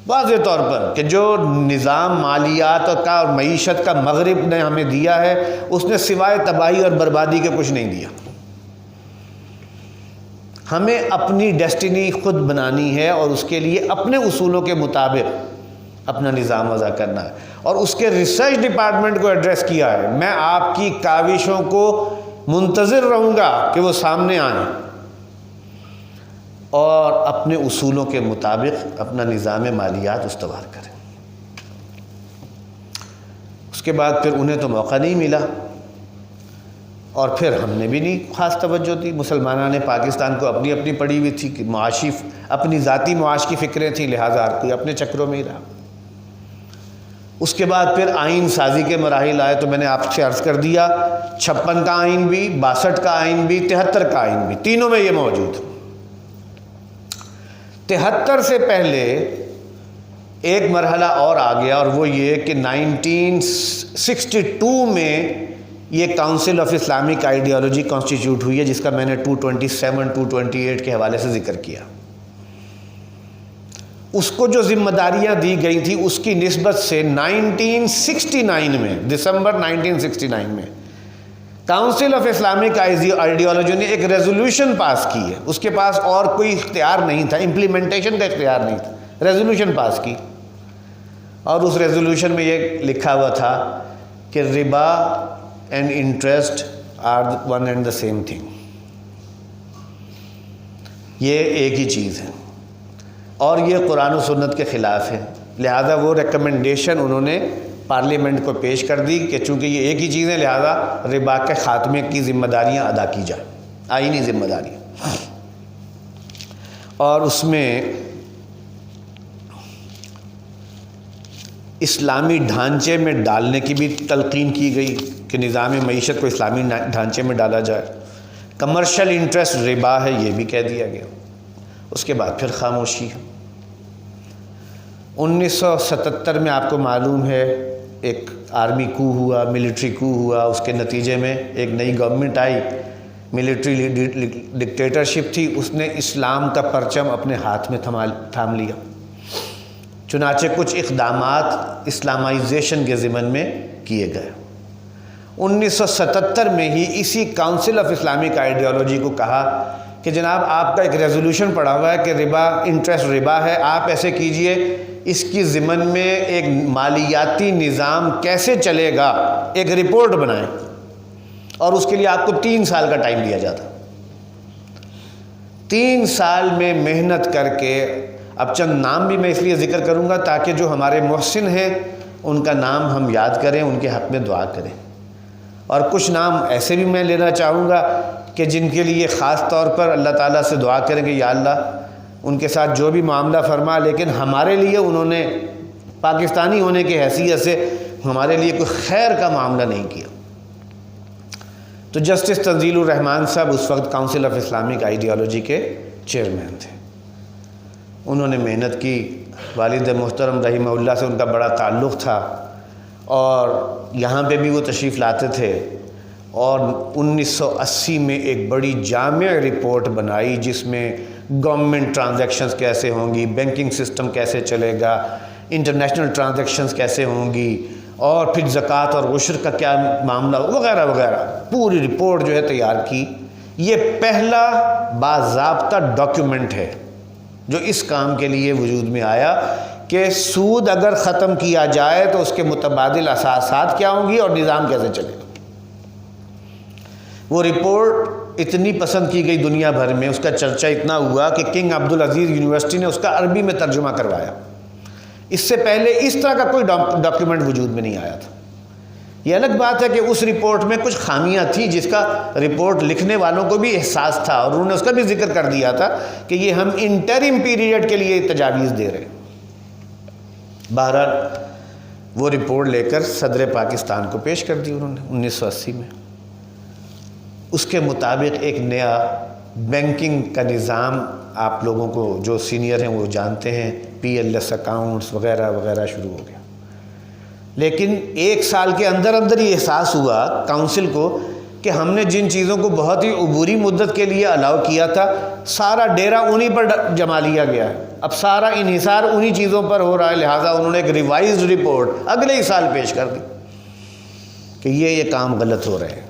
واضح طور پر کہ جو نظام مالیات کا اور معیشت کا مغرب نے ہمیں دیا ہے، اس نے سوائے تباہی اور بربادی کے کچھ نہیں دیا۔ ہمیں اپنی ڈیسٹینی خود بنانی ہے، اور اس کے لیے اپنے اصولوں کے مطابق اپنا نظام وضع کرنا ہے، اور اس کے ریسرچ ڈپارٹمنٹ کو ایڈریس کیا ہے۔ میں آپ کی کاوشوں کو منتظر رہوں گا کہ وہ سامنے آئیں اور اپنے اصولوں کے مطابق اپنا نظام مالیات استوار کریں۔ اس کے بعد پھر انہیں تو موقع نہیں ملا، اور پھر ہم نے بھی نہیں خاص توجہ دی۔ مسلمانوں نے پاکستان کو اپنی اپنی پڑی ہوئی تھی کہ معاشی اپنی ذاتی معاش کی فکریں تھیں، لہٰذا ہر کوئی اپنے چکروں میں ہی رہا۔ اس کے بعد پھر آئین سازی کے مراحل آئے، تو میں نے آپ سے عرض کر دیا 56 کا آئین بھی، 62 کا آئین بھی، 73 کا آئین بھی، تینوں میں یہ موجود۔ 73 سے پہلے ایک مرحلہ اور آ گیا، اور وہ یہ کہ 1962 میں یہ council of Islamic ideology constituted ہوئی ہے، جس کا میں نے 227 228 کے حوالے سے ذکر کیا۔ اس کو جو ذمہ داریاں دی گئی تھی اس کی نسبت سے 1969 میں، دسمبر 1969 میں کاؤنسل آف اسلامک آئیڈیالوجی نے ایک ریزولوشن پاس کی ہے۔ اس کے پاس اور کوئی اختیار نہیں تھا، امپلیمنٹیشن کا اختیار نہیں تھا، ریزولوشن پاس کی، اور اس ریزولوشن میں یہ لکھا ہوا تھا کہ ربا and interest are one and the same thing, یہ ایک ہی چیز ہے، اور یہ قرآن و سنت کے خلاف ہے۔ لہذا وہ ریکمنڈیشن انہوں نے پارلیمنٹ کو پیش کر دی کہ چونکہ یہ ایک ہی چیز ہے، لہذا ربا کے خاتمے کی ذمہ داریاں ادا کی جائیں، آئینی ذمہ داریاں۔ اور اس میں اسلامی ڈھانچے میں ڈالنے کی بھی تلقین کی گئی کہ نظام معیشت کو اسلامی ڈھانچے میں ڈالا جائے۔ کمرشل انٹرسٹ ربا ہے، یہ بھی کہہ دیا گیا۔ اس کے بعد پھر خاموشی۔ 1977 میں آپ کو معلوم ہے ایک آرمی کو ہوا، ملٹری کو ہوا، اس کے نتیجے میں ایک نئی گورنمنٹ آئی، ملٹری ڈکٹیٹرشپ تھی، اس نے اسلام کا پرچم اپنے ہاتھ میں تھام لیا۔ چنانچہ کچھ اقدامات اسلامائزیشن کے ضمن میں کیے گئے۔ 1977 میں ہی اسی کاؤنسل آف اسلامک آئیڈیالوجی کو کہا کہ جناب آپ کا ایک ریزولوشن پڑا ہوا ہے کہ ربا انٹرسٹ ربا ہے، آپ ایسے کیجئے، اس کی ضمن میں ایک مالیاتی نظام کیسے چلے گا ایک رپورٹ بنائیں، اور اس کے لیے آپ کو 3 سال کا ٹائم دیا جاتا۔ 3 سال میں محنت کر کے، اب چند نام بھی میں اس لیے ذکر کروں گا تاکہ جو ہمارے محسن ہیں ان کا نام ہم یاد کریں، ان کے حق میں دعا کریں، اور کچھ نام ایسے بھی میں لینا چاہوں گا کہ جن کے لیے خاص طور پر اللہ تعالیٰ سے دعا کریں کہ یا اللہ ان کے ساتھ جو بھی معاملہ فرما، لیکن ہمارے لیے انہوں نے پاکستانی ہونے کی حیثیت سے ہمارے لیے کوئی خیر کا معاملہ نہیں کیا۔ تو جسٹس تنزیل الرحمان صاحب اس وقت کاؤنسل آف اسلامک آئیڈیالوجی کے چیئرمین تھے۔ انہوں نے محنت کی، والد محترم رحمہ اللہ سے ان کا بڑا تعلق تھا، اور یہاں پہ بھی وہ تشریف لاتے تھے، اور 1980 میں ایک بڑی جامع رپورٹ بنائی جس میں گورنمنٹ ٹرانزیکشنز کیسے ہوں گی، بینکنگ سسٹم کیسے چلے گا، انٹرنیشنل ٹرانزیکشنز کیسے ہوں گی، اور پھر زکوٰۃ اور عشر کا کیا معاملہ وغیرہ وغیرہ، پوری رپورٹ جو ہے تیار کی۔ یہ پہلا باضابطہ ڈاکیومنٹ ہے جو اس کام کے لیے وجود میں آیا کہ سود اگر ختم کیا جائے تو اس کے متبادل اثاثات کیا ہوں گی اور نظام کیسے چلے گا۔ وہ رپورٹ اتنی پسند کی گئی دنیا بھر میں، اس کا چرچا اتنا ہوا کہ کنگ عبدالعزیز یونیورسٹی نے اس کا عربی میں ترجمہ کروایا۔ اس سے پہلے اس طرح کا کوئی ڈاکیومنٹ وجود میں نہیں آیا تھا۔ یہ الگ بات ہے کہ اس رپورٹ میں کچھ خامیاں تھیں جس کا رپورٹ لکھنے والوں کو بھی احساس تھا، اور انہوں نے اس کا بھی ذکر کر دیا تھا کہ یہ ہم انٹرم پیریڈ کے لیے تجاویز دے رہے ہیں۔ بہرحال وہ رپورٹ لے کر صدر پاکستان کو پیش کر دی انہوں نے 1980 میں۔ اس کے مطابق ایک نیا بینکنگ کا نظام، آپ لوگوں کو جو سینئر ہیں وہ جانتے ہیں، پی ایل ایس اکاؤنٹس وغیرہ وغیرہ شروع ہو گیا۔ لیکن 1 سال کے اندر اندر یہ احساس ہوا کاؤنسل کو کہ ہم نے جن چیزوں کو بہت ہی عبوری مدت کے لیے الاؤ کیا تھا، سارا ڈیرا انہی پر جما لیا گیا ہے، اب سارا انحصار انہی چیزوں پر ہو رہا ہے، لہٰذا انہوں نے ایک ریوائزڈ رپورٹ اگلے ہی سال پیش کر دی کہ یہ کام غلط ہو رہے ہیں،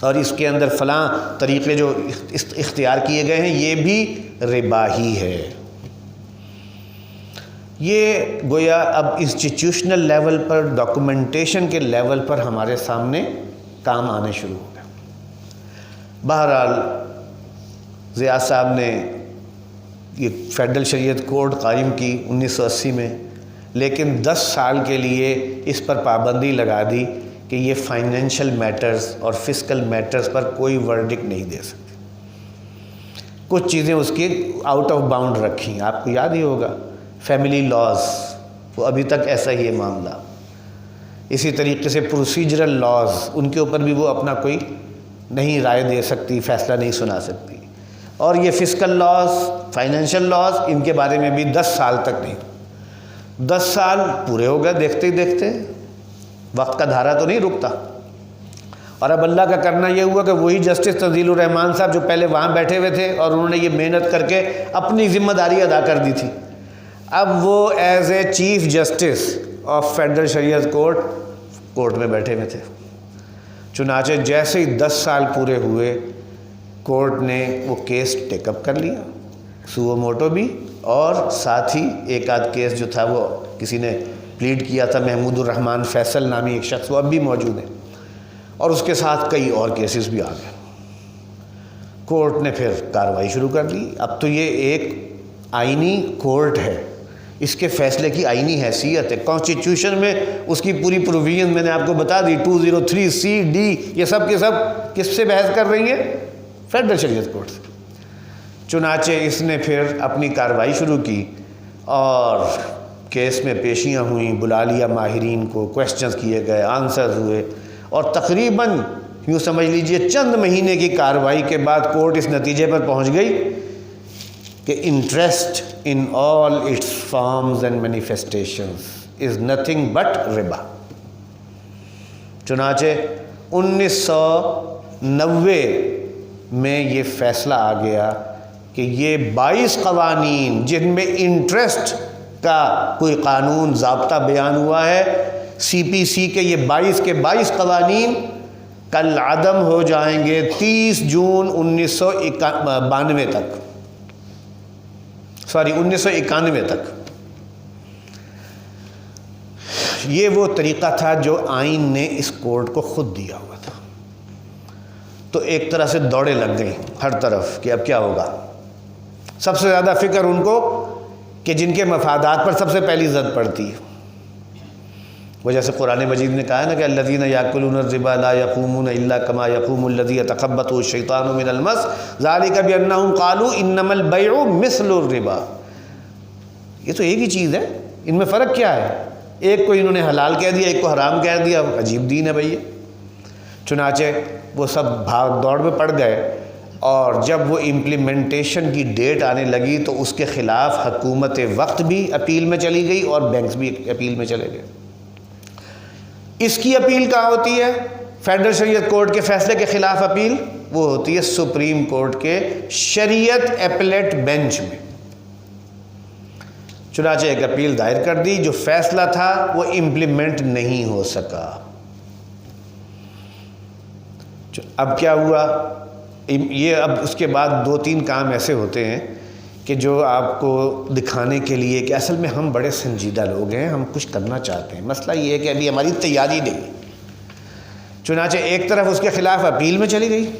اور اس کے اندر فلاں طریقے جو اختیار کیے گئے ہیں یہ بھی ربا ہی ہے۔ یہ گویا اب انسٹیٹیوشنل لیول پر، ڈاکومنٹیشن کے لیول پر ہمارے سامنے کام آنے شروع ہو گیا۔ بہرحال ضیاء صاحب نے یہ فیڈرل شریعت کوڈ قائم کی 1980 میں، لیکن 10 سال کے لیے اس پر پابندی لگا دی کہ یہ فائنینشیل میٹرز اور فسکل میٹرز پر کوئی ورڈکٹ نہیں دے سکتے۔ کچھ چیزیں اس کی آؤٹ آف باؤنڈ رکھیں، آپ کو یاد ہی ہوگا فیملی لاز، وہ ابھی تک ایسا ہی ہے معاملہ۔ اسی طریقے سے پروسیجرل لاز، ان کے اوپر بھی وہ اپنا کوئی نہیں رائے دے سکتی، فیصلہ نہیں سنا سکتی، اور یہ فسکل لاز، فائنینشیل لاز، ان کے بارے میں بھی 10 سال تک نہیں۔ 10 سال پورے ہو گئے دیکھتے ہی دیکھتے، وقت کا دھارا تو نہیں رکتا، اور اب اللہ کا کرنا یہ ہوا کہ وہی جسٹس تنزیل الرحمان صاحب جو پہلے وہاں بیٹھے ہوئے تھے اور انہوں نے یہ محنت کر کے اپنی ذمہ داری ادا کر دی تھی، اب وہ as a chief justice of federal شریعت کورٹ میں بیٹھے ہوئے تھے۔ چنانچہ جیسے ہی 10 سال پورے ہوئے، کورٹ نے وہ کیس ٹیک اپ کر لیا، سو موٹو بھی، اور ساتھ ہی ایک آدھ کیس جو تھا وہ کسی نے پلیڈ کیا تھا، محمود الرحمان فیصل نامی ایک شخص، وہ اب بھی موجود ہے، اور اس کے ساتھ کئی اور کیسز بھی آ گئے۔ کورٹ نے پھر کارروائی شروع کر دی۔ اب تو یہ ایک آئینی کورٹ ہے، اس کے فیصلے کی آئینی حیثیت ہے، کانسٹیٹیوشن میں اس کی پوری پروویژن میں نے آپ کو بتا دی، 203(c)(d) یہ سب کے سب کس سے بحث کر رہی ہیں؟ فیڈرل شریعت کورٹ سے۔ چنانچہ اس نے پھر اپنی کارروائی شروع کی، اور کیس میں پیشیاں ہوئیں، بلا لیا ماہرین کو، کویسچنز کیے گئے، آنسرز ہوئے، اور تقریباً یوں سمجھ لیجئے چند مہینے کی کارروائی کے بعد کورٹ اس نتیجے پر پہنچ گئی کہ interest in all its forms and manifestations is nothing but ربا۔ چنانچہ 1990 میں یہ فیصلہ آ گیا کہ یہ 22 قوانین جن میں انٹرسٹ کا کوئی قانون ضابطہ بیان ہوا ہے، سی پی سی کے یہ 22 کے 22 قوانین کل عدم ہو جائیں گے 30 جون 1991 تک۔ یہ وہ طریقہ تھا جو آئین نے اس کورٹ کو خود دیا ہوا تھا۔ تو ایک طرح سے دوڑے لگ گئیں ہر طرف کہ اب کیا ہوگا۔ سب سے زیادہ فکر ان کو کہ جن کے مفادات پر سب سے پہلی زد پڑتی ہے، وہ جیسے قرآن مجید نے کہا ہے نا کہ الذین یاکلون الربا لا یقومون الا کما یقوم الذی یتخبطہ الشیطان من المس ذلک بانہم قالوا انما البیع مثل الربا۔ یہ تو ایک ہی چیز ہے، ان میں فرق کیا ہے؟ ایک کو انہوں نے حلال کہہ دیا، ایک کو حرام کہہ دیا، عجیب دین ہے بھائی۔ چنانچہ وہ سب بھاگ دوڑ میں پڑ گئے، اور جب وہ امپلیمنٹیشن کی ڈیٹ آنے لگی تو اس کے خلاف حکومت وقت بھی اپیل میں چلی گئی اور بینکس بھی اپیل میں چلے گئے۔ اس کی اپیل کہاں ہوتی ہے؟ فیڈرل شریعت کورٹ کے فیصلے کے خلاف اپیل وہ ہوتی ہے سپریم کورٹ کے شریعت اپیلیٹ بینچ میں۔ چنانچہ ایک اپیل دائر کر دی، جو فیصلہ تھا وہ امپلیمنٹ نہیں ہو سکا۔ اب کیا ہوا؟ یہ اب اس کے بعد 2-3 کام ایسے ہوتے ہیں کہ جو آپ کو دکھانے کے لیے کہ اصل میں ہم بڑے سنجیدہ لوگ ہیں، ہم کچھ کرنا چاہتے ہیں، مسئلہ یہ ہے کہ ابھی ہماری تیاری نہیں۔ چنانچہ ایک طرف اس کے خلاف اپیل میں چلی گئی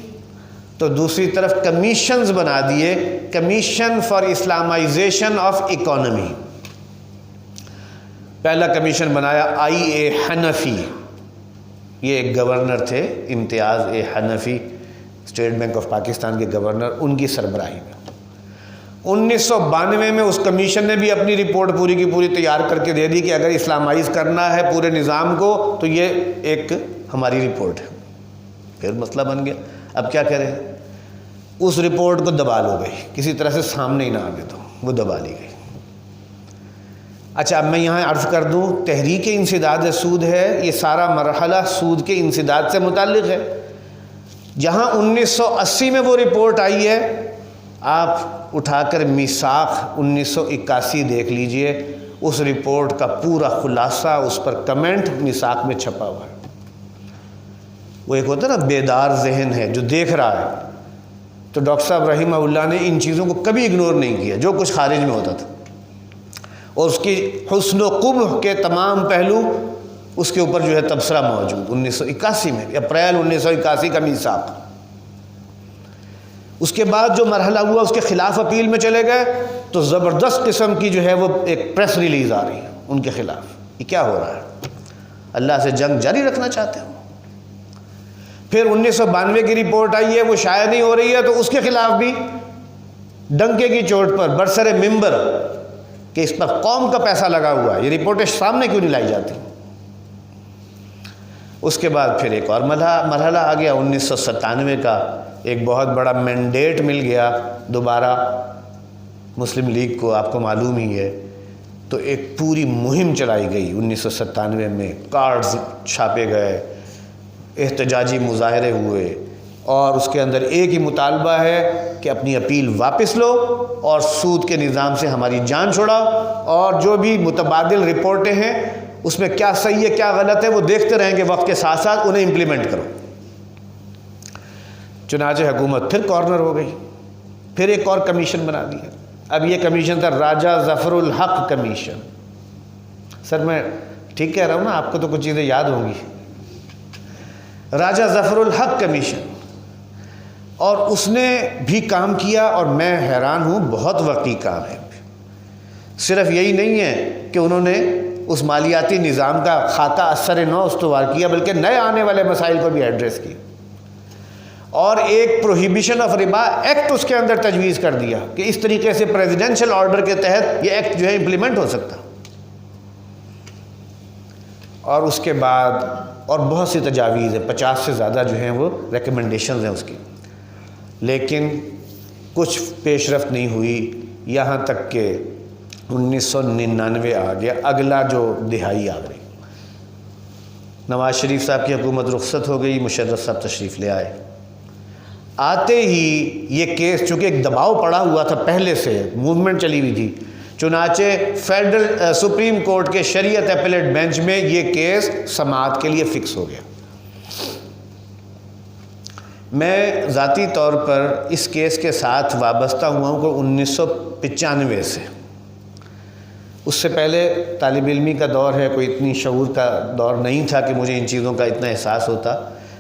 تو دوسری طرف کمیشنز بنا دیے، commission for Islamisation of economy. پہلا کمیشن بنایا آئی اے حنفی، یہ ایک گورنر تھے Imtiaz A Hanafi, State Bank of Pakistan کے گورنر، ان کی سربراہی میں 1992 میں اس کمیشن نے بھی اپنی رپورٹ پوری کی پوری تیار کر کے دے دی کہ اگر اسلامائز کرنا ہے پورے نظام کو تو یہ ایک ہماری رپورٹ ہے۔ پھر مسئلہ بن گیا، اب کیا کریں؟ اس رپورٹ کو دبا لو گئی، کسی طرح سے سامنے ہی نہ آنے دو، وہ دبا لی گئی۔ اچھا، اب میں یہاں عرض کر دوں، تحریک انسداد سود ہے، یہ سارا مرحلہ سود کے انسداد سے متعلق ہے۔ جہاں 1980 میں وہ رپورٹ آئی ہے، آپ اٹھا کر میثاق 1981 دیکھ لیجئے، اس رپورٹ کا پورا خلاصہ، اس پر کمنٹ میثاق میں چھپا ہوا ہے۔ وہ ایک ہوتا ہے نا بیدار ذہن ہے جو دیکھ رہا ہے، تو ڈاکٹر صاحب رحمہ اللہ نے ان چیزوں کو کبھی اگنور نہیں کیا جو کچھ خارج میں ہوتا تھا، اور اس کی حسن و قبح کے تمام پہلو اس کے اوپر جو ہے تبصرہ موجود 1981 میں، اپریل 1981 کا میثاق۔ اس کے بعد جو مرحلہ ہوا اس کے خلاف اپیل میں چلے گئے تو زبردست قسم کی جو ہے وہ ایک پریس ریلیز آ رہی ہے ان کے خلاف۔ یہ کیا ہو رہا ہے؟ اللہ سے جنگ جاری رکھنا چاہتے ہیں۔ پھر 1992 کی رپورٹ آئی ہے، وہ شائع نہیں ہو رہی ہے، تو اس کے خلاف بھی ڈنکے کی چوٹ پر برسر ممبر کہ اس پر قوم کا پیسہ لگا ہوا ہے، یہ رپورٹیں سامنے کیوں نہیں لائی جاتی؟ اس کے بعد پھر ایک اور مرحلہ آ گیا 1997 کا، ایک بہت بڑا مینڈیٹ مل گیا دوبارہ مسلم لیگ کو، آپ کو معلوم ہی ہے، تو ایک پوری مہم چلائی گئی 1997 میں، کارڈز چھاپے گئے، احتجاجی مظاہرے ہوئے، اور اس کے اندر ایک ہی مطالبہ ہے کہ اپنی اپیل واپس لو اور سود کے نظام سے ہماری جان چھڑاؤ، اور جو بھی متبادل رپورٹیں ہیں اس میں کیا صحیح ہے کیا غلط ہے وہ دیکھتے رہیں گے، وقت کے ساتھ ساتھ انہیں امپلیمنٹ کرو۔ چنانچہ حکومت پھر کارنر ہو گئی، پھر ایک اور کمیشن بنا دیا۔ اب یہ کمیشن تھا راجہ ظفر الحق کمیشن۔ سر میں ٹھیک کہہ رہا ہوں نا؟ آپ کو تو کچھ چیزیں یاد ہوں گی۔ راجہ ظفر الحق کمیشن، اور اس نے بھی کام کیا، اور میں حیران ہوں، بہت وقتی کام ہے۔ صرف یہی نہیں ہے کہ انہوں نے اس مالیاتی نظام کا خاکہ اثر نو استوار کیا، بلکہ نئے آنے والے مسائل کو بھی ایڈریس کیا، اور ایک پروہیبیشن آف ربا ایکٹ اس کے اندر تجویز کر دیا کہ اس طریقے سے پریزیڈنشل آرڈر کے تحت یہ ایکٹ جو ہے امپلیمنٹ ہو سکتا۔ اور اس کے بعد اور بہت سی تجاویز ہیں، 50 سے زیادہ جو ہیں وہ ریکمنڈیشنز ہیں اس کی، لیکن کچھ پیش رفت نہیں ہوئی، یہاں تک کہ 1999 آ گیا، اگلا جو دہائی آ گئی۔ نواز شریف صاحب کی حکومت رخصت ہو گئی، مشرف صاحب تشریف لے آئے۔ آتے ہی یہ کیس، چونکہ ایک دباؤ پڑا ہوا تھا پہلے سے، موومنٹ چلی ہوئی تھی، چنانچہ فیڈرل سپریم کورٹ کے شریعت اپیلیٹ بینچ میں یہ کیس سماعت کے لیے فکس ہو گیا۔ میں ذاتی طور پر اس کیس کے ساتھ وابستہ ہوا ہوں کہ 1995 سے، اس سے پہلے طالب علمی کا دور ہے، کوئی اتنی شعور کا دور نہیں تھا کہ مجھے ان چیزوں کا اتنا احساس ہوتا،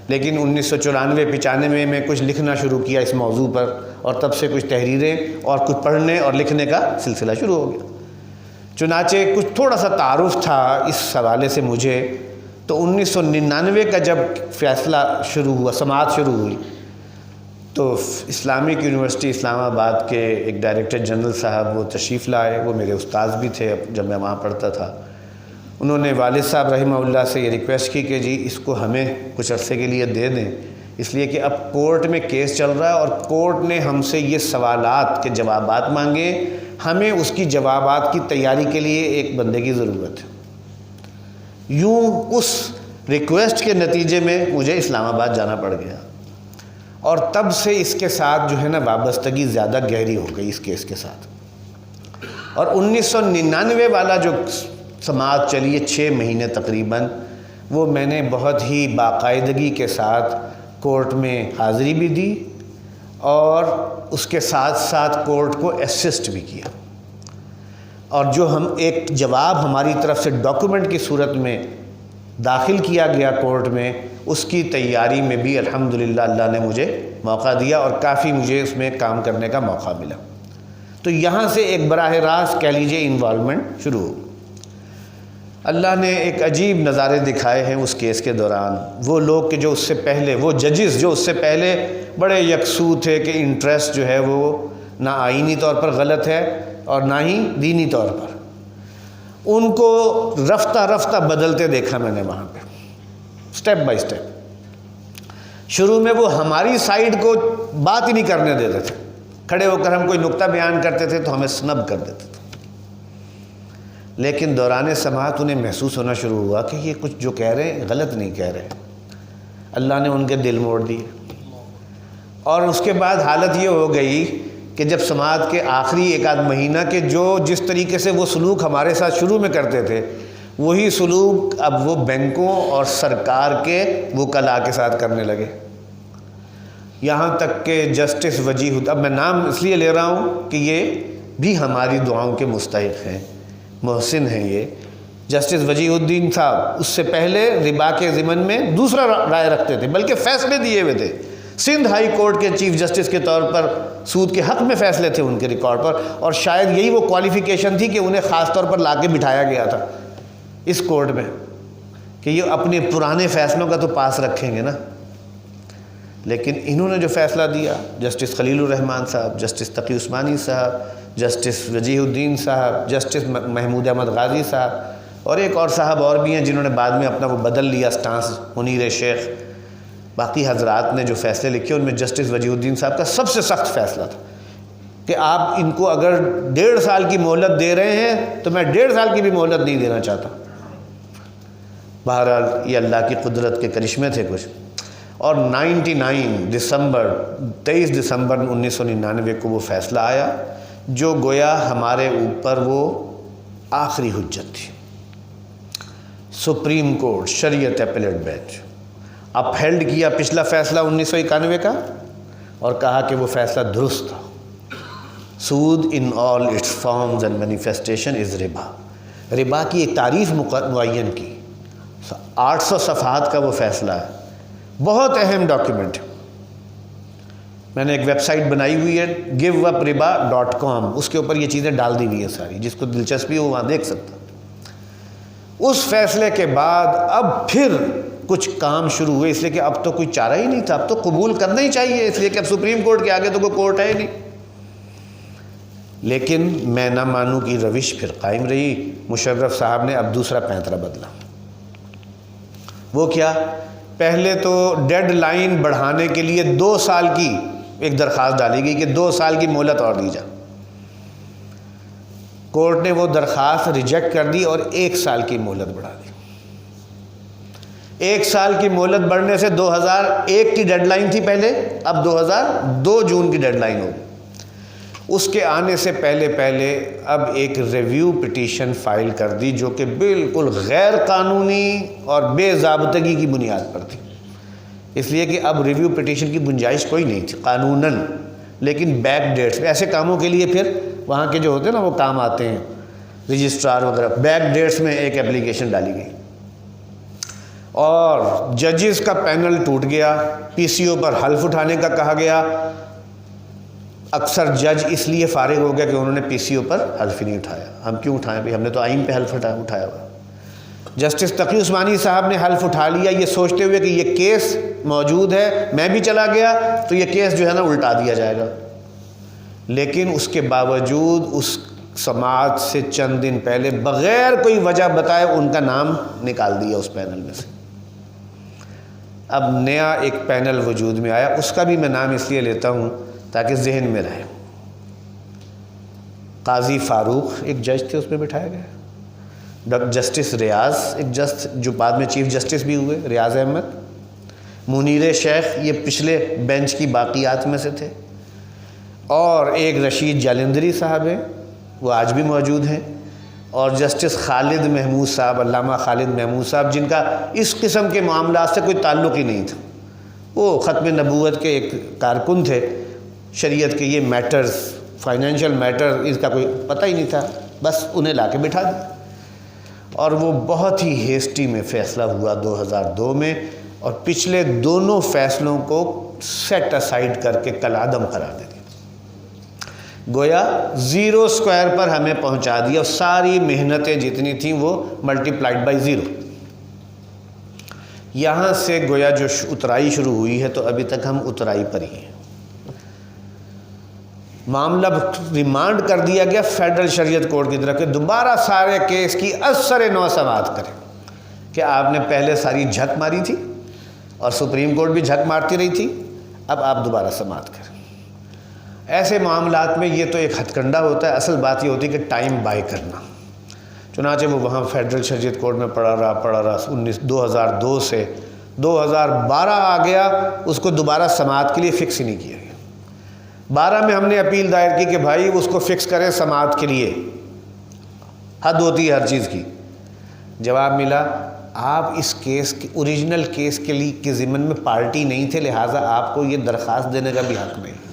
لیکن 1994-95 میں کچھ لکھنا شروع کیا اس موضوع پر، اور تب سے کچھ تحریریں اور کچھ پڑھنے اور لکھنے کا سلسلہ شروع ہو گیا۔ چنانچہ کچھ تھوڑا سا تعارف تھا اس حوالے سے مجھے، تو 1999 کا جب فیصلہ شروع ہوا، سماعت شروع ہوئی، تو اسلامک یونیورسٹی اسلام آباد کے ایک ڈائریکٹر جنرل صاحب وہ تشریف لائے، وہ میرے استاذ بھی تھے جب میں وہاں پڑھتا تھا۔ انہوں نے والد صاحب رحمہ اللہ سے یہ ریکویسٹ کی کہ جی اس کو ہمیں کچھ عرصے کے لیے دے دیں، اس لیے کہ اب کورٹ میں کیس چل رہا ہے اور کورٹ نے ہم سے یہ سوالات کے جوابات مانگے، ہمیں اس کی جوابات کی تیاری کے لیے ایک بندے کی ضرورت ہے۔ یوں اس ریکویسٹ کے نتیجے میں مجھے اسلام آباد جانا پڑ گیا، اور تب سے اس کے ساتھ جو ہے نا وابستگی زیادہ گہری ہو گئی اس کیس کے ساتھ۔ اور 1999 والا جو سماعت چلی ہے 6 مہینے تقریباً، وہ میں نے بہت ہی باقاعدگی کے ساتھ کورٹ میں حاضری بھی دی اور اس کے ساتھ ساتھ کورٹ کو اسسٹ بھی کیا، اور جو ہم ایک جواب ہماری طرف سے ڈاکومنٹ کی صورت میں داخل کیا گیا کورٹ میں، اس کی تیاری میں بھی الحمدللہ اللہ نے مجھے موقع دیا اور کافی مجھے اس میں کام کرنے کا موقع ملا۔ تو یہاں سے ایک براہ راست کہہ لیجیے انوالومنٹ شروع ہو۔ اللہ نے ایک عجیب نظارے دکھائے ہیں اس کیس کے دوران۔ وہ لوگ کہ جو اس سے پہلے، وہ ججز جو اس سے پہلے بڑے یکسو تھے کہ انٹرسٹ جو ہے وہ نہ آئینی طور پر غلط ہے اور نہ ہی دینی طور پر، ان کو رفتہ رفتہ بدلتے دیکھا میں نے وہاں پہ، سٹیپ بائی سٹیپ۔ شروع میں وہ ہماری سائیڈ کو بات ہی نہیں کرنے دیتے تھے، کھڑے ہو کر ہم کوئی نقطہ بیان کرتے تھے تو ہمیں سنب کر دیتے تھے، لیکن دوران سماعت انہیں محسوس ہونا شروع ہوا کہ یہ کچھ جو کہہ رہے ہیں غلط نہیں کہہ رہے۔ اللہ نے ان کے دل موڑ دیے، اور اس کے بعد حالت یہ ہو گئی کہ جب سماعت کے آخری ایک آدھ مہینہ کے جو جس طریقے سے وہ سلوک ہمارے ساتھ شروع میں کرتے تھے، وہی سلوک اب وہ بینکوں اور سرکار کے وکلاء کے ساتھ کرنے لگے، یہاں تک کہ جسٹس وجیہ، اب میں نام اس لیے لے رہا ہوں کہ یہ بھی ہماری دعاؤں کے مستحق ہیں، محسن ہیں یہ، جسٹس وجیہ الدین صاحب اس سے پہلے ربا کے ضمن میں دوسرا رائے رکھتے تھے، بلکہ فیصلے دیے ہوئے تھے، سندھ ہائی کورٹ کے چیف جسٹس کے طور پر سود کے حق میں فیصلے تھے ان کے ریکارڈ پر، اور شاید یہی وہ کوالیفیکیشن تھی کہ انہیں خاص طور پر لا کے بٹھایا گیا تھا اس کورٹ میں کہ یہ اپنے پرانے فیصلوں کا تو پاس رکھیں گے نا۔ لیکن انہوں نے جو فیصلہ دیا، جسٹس خلیل الرحمان صاحب، جسٹس تقی عثمانی صاحب، جسٹس وجیہ الدین صاحب، جسٹس محمود احمد غازی صاحب، اور ایک اور صاحب اور بھی ہیں جنہوں نے بعد میں اپنا وہ بدل لیا سٹانس، منیر شیخ، باقی حضرات نے جو فیصلے لکھے ان میں جسٹس وجیہ الدین صاحب کا سب سے سخت فیصلہ تھا کہ آپ ان کو اگر 1.5 سال کی مہلت دے رہے ہیں تو میں 1.5 سال کی بھی مہلت نہیں دینا چاہتا۔ بہرحال یہ اللہ کی قدرت کے کرشمے تھے کچھ، اور 23 دسمبر 1999 کو وہ فیصلہ آیا جو گویا ہمارے اوپر وہ آخری حجت تھی۔ سپریم کورٹ شریعت اپیلیٹ بینچ اپ ہیلڈ کیا پچھلا فیصلہ 1991 کا اور کہا کہ وہ فیصلہ درست تھا۔ سود ان all its forms and manifestation از ربا، ربا کی ایک تعریف معین کی، 800 صفحات کا وہ فیصلہ ہے، بہت اہم ڈاکیومنٹ ہے۔ میں نے ایک ویب سائٹ بنائی ہوئی ہے giveupriba.com، اس کے اوپر یہ چیزیں ڈال دی ہوئی ہیں ساری، جس کو دلچسپی ہو وہاں دیکھ سکتا۔ اس فیصلے کے بعد اب پھر کچھ کام شروع ہوئے، اس لیے کہ اب تو کوئی چارہ ہی نہیں تھا، اب تو قبول کرنا ہی چاہیے، اس لیے کہ اب سپریم کورٹ کے آگے تو کوئی کورٹ ہے ہی نہیں۔ لیکن میں نہ مانوں کی روش پھر قائم رہی۔ مشرف صاحب نے اب دوسرا پینترا بدلا۔ وہ کیا؟ پہلے تو ڈیڈ لائن بڑھانے کے لیے 2 سال کی ایک درخواست ڈالی گئی کہ 2 سال کی مہلت اور دی جائے۔ کورٹ نے وہ درخواست ریجیکٹ کر دی اور 1 سال کی مہلت بڑھا دی۔ 1 سال کی مہلت بڑھنے سے 2001 کی ڈیڈ لائن تھی پہلے، اب 2002 جون کی ڈیڈ لائن ہوگی۔ اس کے آنے سے پہلے اب ایک ریویو پٹیشن فائل کر دی جو کہ بالکل غیر قانونی اور بے ضابطگی کی بنیاد پر تھی، اس لیے کہ اب ریویو پٹیشن کی گنجائش کوئی نہیں تھی قانوناً، لیکن بیک ڈیٹس ایسے کاموں کے لیے پھر وہاں کے جو ہوتے ہیں نا وہ کام آتے ہیں رجسٹرار وغیرہ، بیک ڈیٹس میں ایک اپلیکیشن ڈالی گئی اور ججز کا پینل ٹوٹ گیا، پی سی او پر حلف اٹھانے کا کہا گیا۔ اکثر جج اس لیے فارغ ہو گیا کہ انہوں نے پی سی او پر حلف ہی نہیں اٹھایا۔ ہم کیوں اٹھائیں بھائی، ہم نے تو آئین پہ حلف اٹھایا ہوا۔ جسٹس تقی عثمانی صاحب نے حلف اٹھا لیا یہ سوچتے ہوئے کہ یہ کیس موجود ہے، میں بھی چلا گیا تو یہ کیس جو ہے نا الٹا دیا جائے گا، لیکن اس کے باوجود اس سماعت سے چند دن پہلے بغیر کوئی وجہ بتائے ان کا نام نکال دیا اس پینل میں سے۔ اب نیا ایک پینل وجود میں آیا، اس کا بھی میں نام اس لیے لیتا ہوں تاکہ ذہن میں رہے۔ قاضی فاروق ایک جج تھے، اس میں بٹھایا گیا۔ جسٹس ریاض ایک جج جو بعد میں چیف جسٹس بھی ہوئے، ریاض احمد۔ منیر شیخ یہ پچھلے بینچ کی باقیات میں سے تھے، اور ایک رشید جالندری صاحب ہیں، وہ آج بھی موجود ہیں، اور جسٹس خالد محمود صاحب، علامہ خالد محمود صاحب، جن کا اس قسم کے معاملات سے کوئی تعلق ہی نہیں تھا۔ وہ ختم نبوت کے ایک کارکن تھے، شریعت کے یہ میٹرز، فائنینشیل میٹر، اس کا کوئی پتہ ہی نہیں تھا، بس انہیں لا کے بٹھا دیا۔ اور وہ بہت ہی ہیسٹی میں فیصلہ ہوا 2002 میں، اور پچھلے دونوں فیصلوں کو سیٹ اسائیڈ کر کے کالعدم قرار دے دیا، گویا زیرو اسکوائر پر ہمیں پہنچا دیا، اور ساری محنتیں جتنی تھیں وہ ملٹی پلائڈ بائی زیرو۔ یہاں سے گویا جو اترائی شروع ہوئی ہے تو ابھی تک ہم اترائی پر ہی ہیں۔ معاملہ ریمانڈ کر دیا گیا فیڈرل شریعت کورٹ کی طرف کہ دوبارہ سارے کیس کی ازسر نو سماعت کریں، کہ آپ نے پہلے ساری جھک ماری تھی اور سپریم کورٹ بھی جھک مارتی رہی تھی، اب آپ دوبارہ سماعت کریں۔ ایسے معاملات میں یہ تو ایک ہتھ کنڈا ہوتا ہے، اصل بات یہ ہوتی ہے کہ ٹائم بائی کرنا۔ چنانچہ وہ وہاں فیڈرل شریعت کورٹ میں پڑا رہا 2002 سے 2012 آ گیا، اس کو دوبارہ سماعت کے لیے فکس ہی نہیں کیا گیا۔ 12 میں ہم نے اپیل دائر کی کہ بھائی اس کو فکس کریں سماعت کے لیے، حد ہوتی ہے ہر چیز کی۔ جواب ملا آپ اس کیس کے اوریجنل کیس کے لیے کے ضمن میں پارٹی نہیں تھے، لہٰذا آپ کو یہ درخواست دینے کا بھی حق نہیں۔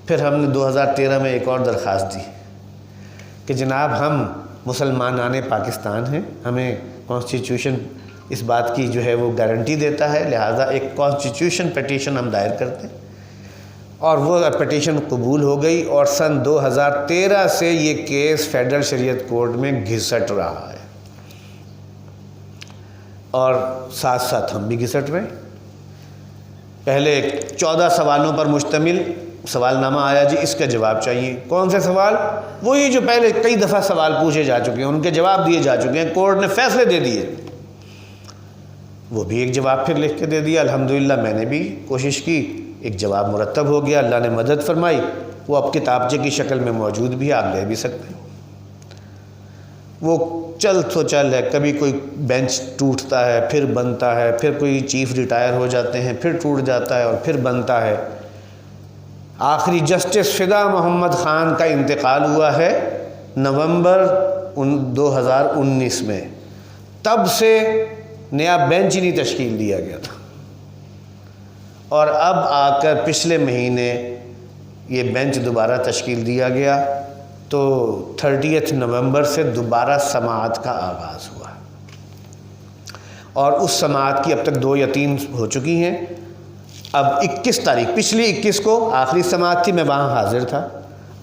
پھر ہم نے 2013 میں ایک اور درخواست دی کہ جناب ہم مسلمانان پاکستان ہیں، ہمیں کانسٹیٹیوشن اس بات کی جو ہے وہ گارنٹی دیتا ہے، لہٰذا ایک کانسٹیٹیوشن پٹیشن ہم دائر کرتے ہیں، اور وہ پٹیشن قبول ہو گئی، اور سن 2013 سے یہ کیس فیڈرل شریعت کورٹ میں گھسٹ رہا ہے، اور ساتھ ساتھ ہم بھی گھسٹ رہے ہیں۔ پہلے 14 سوالوں پر مشتمل سوال نامہ آیا، جی اس کا جواب چاہیے۔ کون سے سوال؟ وہی جو پہلے کئی دفعہ سوال پوچھے جا چکے ہیں، ان کے جواب دیے جا چکے ہیں، کورٹ نے فیصلے دے دیے، وہ بھی ایک جواب پھر لکھ کے دے دیا۔ الحمدللہ میں نے بھی کوشش کی، ایک جواب مرتب ہو گیا، اللہ نے مدد فرمائی، وہ اب کتابچے کی شکل میں موجود بھی ہے، آپ لے بھی سکتے ہیں۔ وہ چل تو چل ہے، کبھی کوئی بینچ ٹوٹتا ہے پھر بنتا ہے، پھر کوئی چیف ریٹائر ہو جاتے ہیں پھر ٹوٹ جاتا ہے اور پھر بنتا ہے۔ آخری جسٹس فدا محمد خان کا انتقال ہوا ہے نومبر 2019 میں، تب سے نیا بینچ ہی نہیں تشکیل دیا گیا تھا، اور اب آ کر پچھلے مہینے یہ بینچ دوبارہ تشکیل دیا گیا، تو 30 نومبر سے دوبارہ سماعت کا آغاز ہوا، اور اس سماعت کی اب تک 2 یا 3 ہو چکی ہیں۔ اب 21 تاریخ، پچھلی 21 کو آخری سماعت تھی، میں وہاں حاضر تھا،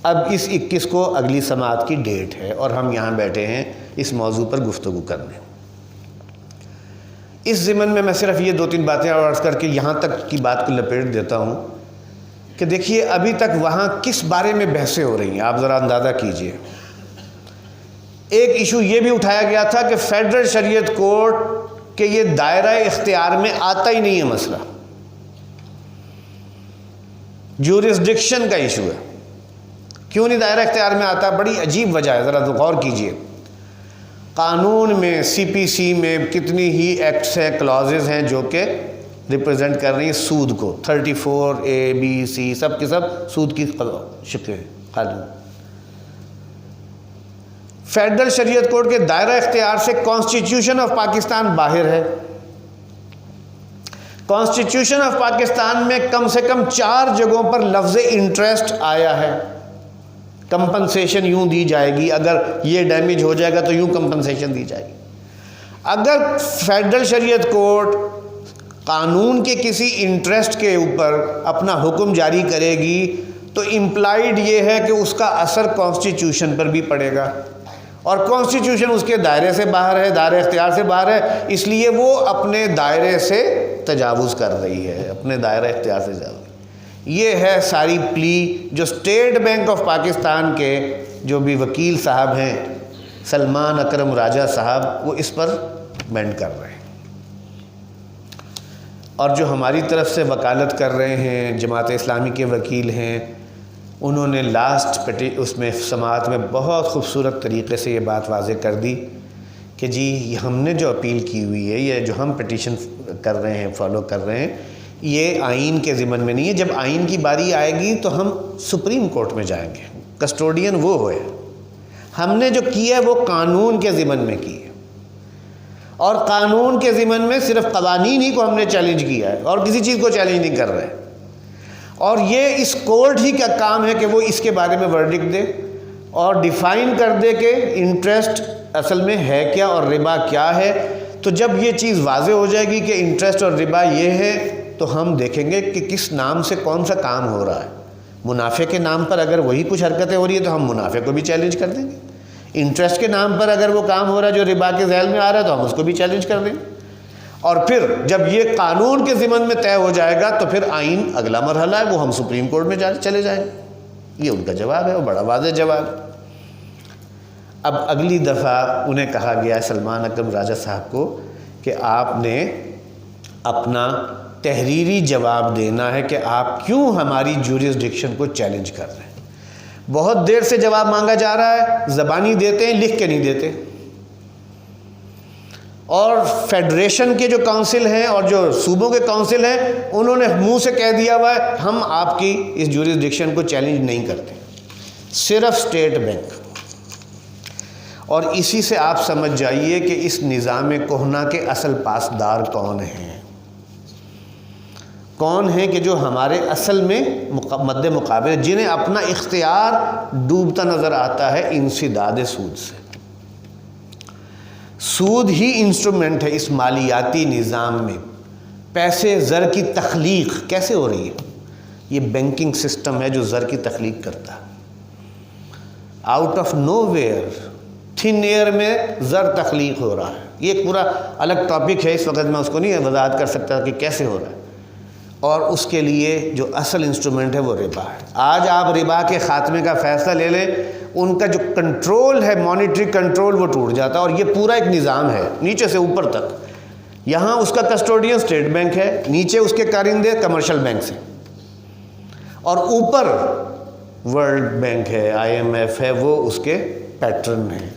اب اس 21 کو اگلی سماعت کی ڈیٹ ہے، اور ہم یہاں بیٹھے ہیں اس موضوع پر گفتگو کرنے۔ اس ضمن میں صرف یہ 2-3 باتیں عرض کر کے یہاں تک کی بات کو لپیٹ دیتا ہوں کہ دیکھیے ابھی تک وہاں کس بارے میں بحثیں ہو رہی ہیں، آپ ذرا اندازہ کیجئے۔ ایک ایشو یہ بھی اٹھایا گیا تھا کہ فیڈرل شریعت کورٹ کے یہ دائرہ اختیار میں آتا ہی نہیں ہے مسئلہ، جورسڈکشن کا ایشو ہے۔ کیوں نہیں دائرہ اختیار میں آتا؟ بڑی عجیب وجہ ہے، ذرا غور کیجئے۔ قانون میں، سی پی سی میں کتنی ہی ایکٹس ہیں، کلازز ہیں جو کہ ریپرزینٹ کر رہی ہیں سود کو، 34A B C سب کے سب سود کی شکلیں قانون۔ فیڈرل شریعت کورٹ کے دائرہ اختیار سے کانسٹیٹیوشن آف پاکستان باہر ہے۔ کانسٹیٹیوشن آف پاکستان میں کم سے کم 4 جگہوں پر لفظ انٹرسٹ آیا ہے، کمپنسیشن یوں دی جائے گی، اگر یہ ڈیمیج ہو جائے گا تو یوں کمپنسیشن دی جائے گی۔ اگر فیڈرل شریعت کورٹ قانون کے کسی انٹرسٹ کے اوپر اپنا حکم جاری کرے گی تو امپلائڈ یہ ہے کہ اس کا اثر کانسٹیٹیوشن پر بھی پڑے گا، اور کانسٹیٹیوشن اس کے دائرے سے باہر ہے، دائرے اختیار سے باہر ہے، اس لیے وہ اپنے دائرے سے تجاوز کر رہی ہے، اپنے دائرہ اختیار سے جا رہی ہے۔ یہ ہے ساری پلی جو اسٹیٹ بینک آف پاکستان کے جو بھی وکیل صاحب ہیں سلمان اکرم راجہ صاحب، وہ اس پر بینڈ کر رہے ہیں، اور جو ہماری طرف سے وکالت کر رہے ہیں جماعت اسلامی کے وکیل ہیں، انہوں نے لاسٹ اس میں سماعت میں بہت خوبصورت طریقے سے یہ بات واضح کر دی کہ جی ہم نے جو اپیل کی ہوئی ہے، یہ جو ہم پٹیشن کر رہے ہیں، فالو کر رہے ہیں، یہ آئین کے ضمن میں نہیں ہے۔ جب آئین کی باری آئے گی تو ہم سپریم کورٹ میں جائیں گے، کسٹوڈین وہ ہوئے، ہم نے جو کیا ہے وہ قانون کے ضمن میں کی ہے، اور قانون کے ضمن میں صرف قوانین ہی کو ہم نے چیلنج کیا ہے اور کسی چیز کو چیلنج نہیں کر رہے، اور یہ اس کورٹ ہی کا کام ہے کہ وہ اس کے بارے میں ورڈکٹ دے اور ڈیفائن کر دے کہ انٹرسٹ اصل میں ہے کیا اور ربا کیا ہے۔ تو جب یہ چیز واضح ہو جائے گی کہ انٹرسٹ اور ربا یہ ہے تو ہم دیکھیں گے کہ کس نام سے کون سا کام ہو رہا ہے۔ منافع کے نام پر اگر وہی کچھ حرکتیں ہو رہی ہیں تو ہم منافع کو بھی چیلنج کر دیں گے، انٹرسٹ کے نام پر اگر وہ کام ہو رہا ہے جو ربا کے ذیل میں آ رہا ہے تو ہم اس کو بھی چیلنج کر دیں گے، اور پھر جب یہ قانون کے ضمن میں طے ہو جائے گا تو پھر آئین اگلا مرحلہ ہے، وہ ہم سپریم کورٹ میں چلے جائیں گے۔ یہ ان کا جواب ہے، وہ بڑا واضح جواب ہے۔ اب اگلی دفعہ انہیں کہا گیا ہے سلمان اکرم راجہ صاحب کو کہ آپ نے اپنا تحریری جواب دینا ہے کہ آپ کیوں ہماری جورسڈکشن کو چیلنج کر رہے ہیں۔ بہت دیر سے جواب مانگا جا رہا ہے، زبانی دیتے ہیں، لکھ کے نہیں دیتے، اور فیڈریشن کے جو کونسل ہیں اور جو صوبوں کے کونسل ہیں انہوں نے منہ سے کہہ دیا ہوا ہے ہم آپ کی اس جورسڈکشن کو چیلنج نہیں کرتے، صرف اسٹیٹ بینک۔ اور اسی سے آپ سمجھ جائیے کہ اس نظام کہنا کے اصل پاسدار کون ہیں، کون ہیں کہ جو ہمارے اصل میں مد مقابل، جنہیں اپنا اختیار ڈوبتا نظر آتا ہے انسداد سود سے۔ سود ہی انسٹرومنٹ ہے اس مالیاتی نظام میں۔ پیسے زر کی تخلیق کیسے ہو رہی ہے؟ یہ بینکنگ سسٹم ہے جو زر کی تخلیق کرتا ہے۔ Out of nowhere, thin air میں زر تخلیق ہو رہا ہے۔ یہ ایک پورا الگ ٹاپک ہے، اس وقت میں اس کو نہیں وضاحت کر سکتا کہ کیسے ہو رہا ہے، اور اس کے لیے جو اصل انسٹرومنٹ ہے وہ ربا ہے۔ آج آپ ربا کے خاتمے کا فیصلہ لے لیں، ان کا جو کنٹرول ہے، مانیٹری کنٹرول، وہ ٹوٹ جاتا ہے، اور یہ پورا ایک نظام ہے نیچے سے اوپر تک۔ یہاں اس کا کسٹوڈین اسٹیٹ بینک ہے، نیچے اس کے کارندے کمرشل بینک سے، اور اوپر ورلڈ بینک ہے، IMF ہے، وہ اس کے پیٹرن ہیں۔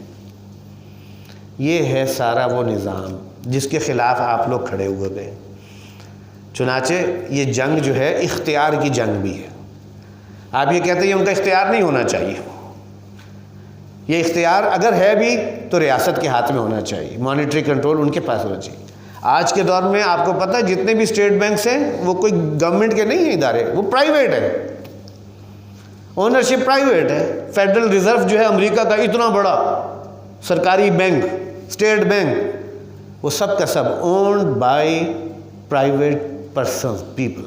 یہ ہے سارا وہ نظام جس کے خلاف آپ لوگ کھڑے ہوئے گئے۔ چنانچہ یہ جنگ جو ہے اختیار کی جنگ بھی ہے۔ آپ یہ کہتے ہیں ان کا اختیار نہیں ہونا چاہیے، یہ اختیار اگر ہے بھی تو ریاست کے ہاتھ میں ہونا چاہیے، مانیٹری کنٹرول ان کے پاس ہونا چاہیے۔ آج کے دور میں آپ کو پتہ ہے جتنے بھی اسٹیٹ بینکس ہیں وہ کوئی گورنمنٹ کے نہیں ہیں ادارے، وہ پرائیویٹ ہے، اونرشپ پرائیویٹ ہے۔ فیڈرل ریزرو جو ہے امریکہ کا اتنا بڑا سرکاری بینک، اسٹیٹ بینک، وہ سب کا سب owned by private persons, people.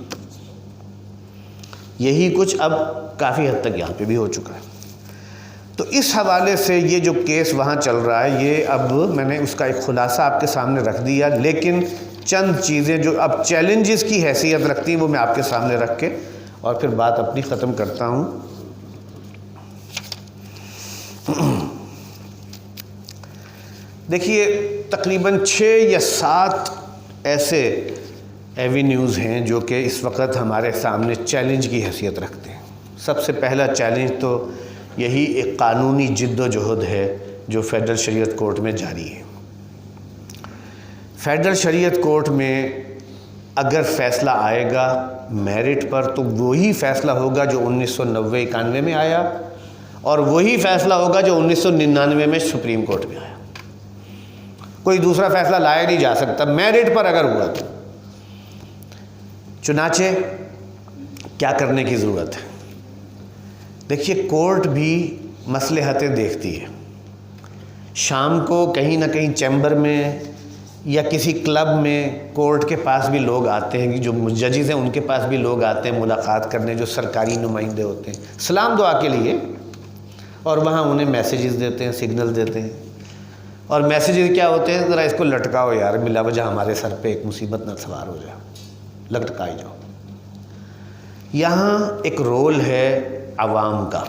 یہی کچھ اب کافی حد تک یہاں پہ بھی ہو چکا ہے۔ تو اس حوالے سے یہ جو کیس وہاں چل رہا ہے، یہ اب میں نے اس کا ایک خلاصہ آپ کے سامنے رکھ دیا، لیکن چند چیزیں جو اب چیلنجز کی حیثیت رکھتی ہیں وہ میں آپ کے سامنے رکھ کے اور پھر بات اپنی ختم کرتا ہوں۔ دیکھیے تقریباً 6 یا 7 ایسے ایوینیوز ہیں جو کہ اس وقت ہمارے سامنے چیلنج کی حیثیت رکھتے ہیں۔ سب سے پہلا چیلنج تو یہی ایک قانونی جد و جہد ہے جو فیڈرل شریعت کورٹ میں جاری ہے۔ فیڈرل شریعت کورٹ میں اگر فیصلہ آئے گا میرٹ پر تو وہی فیصلہ ہوگا جو 1990-91 میں آیا، اور وہی فیصلہ ہوگا جو 1999 میں سپریم کورٹ میں آیا۔ کوئی دوسرا فیصلہ لایا نہیں جا سکتا میرٹ پر اگر ہوا تو۔ چنانچہ کیا کرنے کی ضرورت ہے؟ دیکھیے کورٹ بھی مصلحتیں دیکھتی ہے۔ شام کو کہیں نہ کہیں چیمبر میں یا کسی کلب میں کورٹ کے پاس بھی لوگ آتے ہیں، جو ججز ہیں ان کے پاس بھی لوگ آتے ہیں ملاقات کرنے، جو سرکاری نمائندے ہوتے ہیں سلام دعا کے لیے، اور وہاں انہیں میسیجز دیتے ہیں، سگنل دیتے ہیں، اور میسیجز کیا ہوتے ہیں؟ ذرا اس کو لٹکاؤ یار، بلا وجہ ہمارے سر پہ ایک مصیبت نہ سوار ہو جائے، لٹکائی جاؤ۔ یہاں ایک رول ہے عوام کا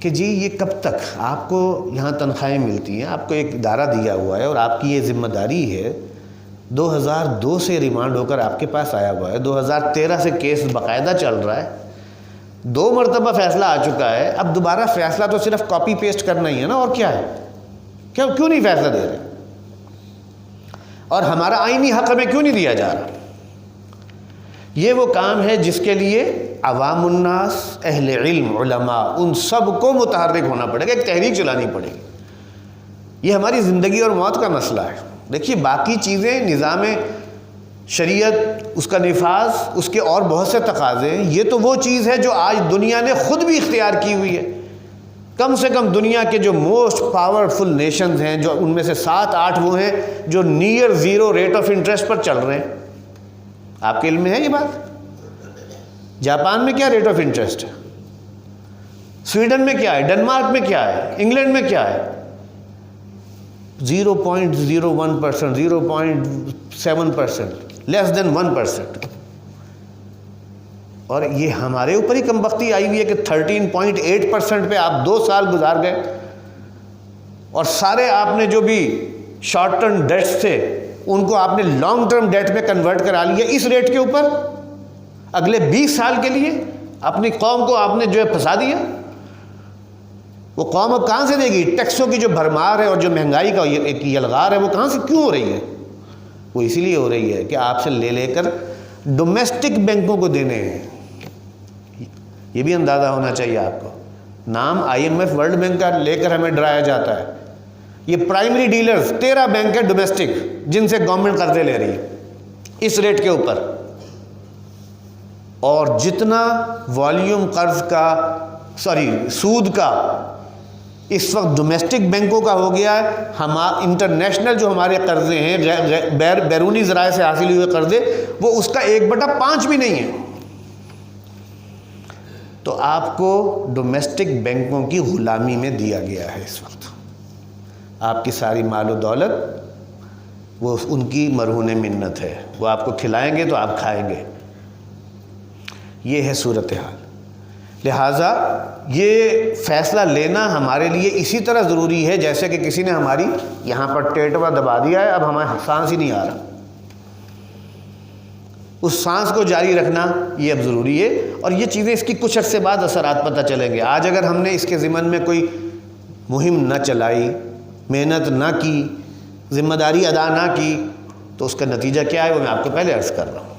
کہ جی یہ کب تک آپ کو یہاں تنخواہیں ملتی ہیں، آپ کو ایک ادارہ دیا ہوا ہے اور آپ کی یہ ذمہ داری ہے، 2002 سے ریمانڈ ہو کر آپ کے پاس آیا ہوا ہے، 2013 سے کیس باقاعدہ چل رہا ہے، 2 مرتبہ فیصلہ آ چکا ہے، اب دوبارہ فیصلہ تو صرف کاپی پیسٹ کرنا ہی ہے نا، اور کیا ہے؟ کیوں نہیں فیصلہ دے رہے؟ اور ہمارا آئینی حق ہمیں کیوں نہیں دیا جا رہا؟ یہ وہ کام ہے جس کے لیے عوام الناس، اہل علم، علماء، ان سب کو متحرک ہونا پڑے گا، ایک تحریک چلانی پڑے گی۔ یہ ہماری زندگی اور موت کا مسئلہ ہے۔ دیکھیے باقی چیزیں، نظام شریعت، اس کا نفاذ، اس کے اور بہت سے تقاضے ہیں، یہ تو وہ چیز ہے جو آج دنیا نے خود بھی اختیار کی ہوئی ہے۔ کم سے کم دنیا کے جو موسٹ پاورفل نیشنز ہیں، جو ان میں سے 7-8 وہ ہیں جو near zero rate of interest پر چل رہے ہیں۔ آپ کے علم میں ہے یہ بات؟ جاپان میں کیا ریٹ آف انٹرسٹ ہے؟ سویڈن میں کیا ہے؟ ڈنمارک میں کیا ہے؟ انگلینڈ میں کیا ہے؟ 0.01%، 0.7%، لیس دین 1%۔ اور یہ ہمارے اوپر ہی کم بختی آئی ہوئی ہے کہ 13.8% پہ آپ 2 سال گزار گئے، اور سارے آپ نے جو بھی شارٹ ٹرم ڈیٹس تھے ان کو آپ نے لانگ ٹرم ڈیٹ میں کنورٹ کرا لیا اس ریٹ کے اوپر، اگلے 20 سال کے لیے اپنی قوم کو آپ نے جو ہے پھنسا دیا۔ وہ قوم اب کہاں سے دے گی؟ ٹیکسوں کی جو بھرمار ہے اور جو مہنگائی کا ایک یلغار ہے، وہ کہاں سے کیوں ہو رہی ہے؟ وہ اسی لیے ہو رہی ہے کہ آپ سے لے کر ڈومیسٹک بینکوں کو دینے ہیں۔ یہ بھی اندازہ ہونا چاہیے آپ کو، نام IMF ورلڈ بینک کا لے کر ہمیں ڈرایا جاتا ہے، یہ پرائمری ڈیلرز 13 بینک ہے ڈومیسٹک جن سے گورنمنٹ قرضے لے رہی ہے اس ریٹ کے اوپر، اور جتنا والیوم قرض کا سود کا اس وقت ڈومیسٹک بینکوں کا ہو گیا ہے، انٹرنیشنل جو ہمارے قرضے ہیں، بیرونی ذرائع سے حاصل ہوئے قرضے، وہ اس کا 1/5 بھی نہیں ہے۔ تو آپ کو ڈومیسٹک بینکوں کی غلامی میں دیا گیا ہے اس وقت۔ آپ کی ساری مال و دولت وہ ان کی مرہون منت ہے، وہ آپ کو کھلائیں گے تو آپ کھائیں گے۔ یہ ہے صورتحال۔ لہٰذا یہ فیصلہ لینا ہمارے لیے اسی طرح ضروری ہے جیسے کہ کسی نے ہماری یہاں پر ٹیٹوا دبا دیا ہے، اب ہمارا سانس ہی نہیں آ رہا، اس سانس کو جاری رکھنا یہ اب ضروری ہے۔ اور یہ چیزیں اس کی کچھ عرصے بعد اثرات پتہ چلیں گے۔ آج اگر ہم نے اس کے ضمن میں کوئی مہم نہ چلائی، محنت نہ کی، ذمہ داری ادا نہ کی، تو اس کا نتیجہ کیا ہے وہ میں آپ کو پہلے عرض کر رہا ہوں۔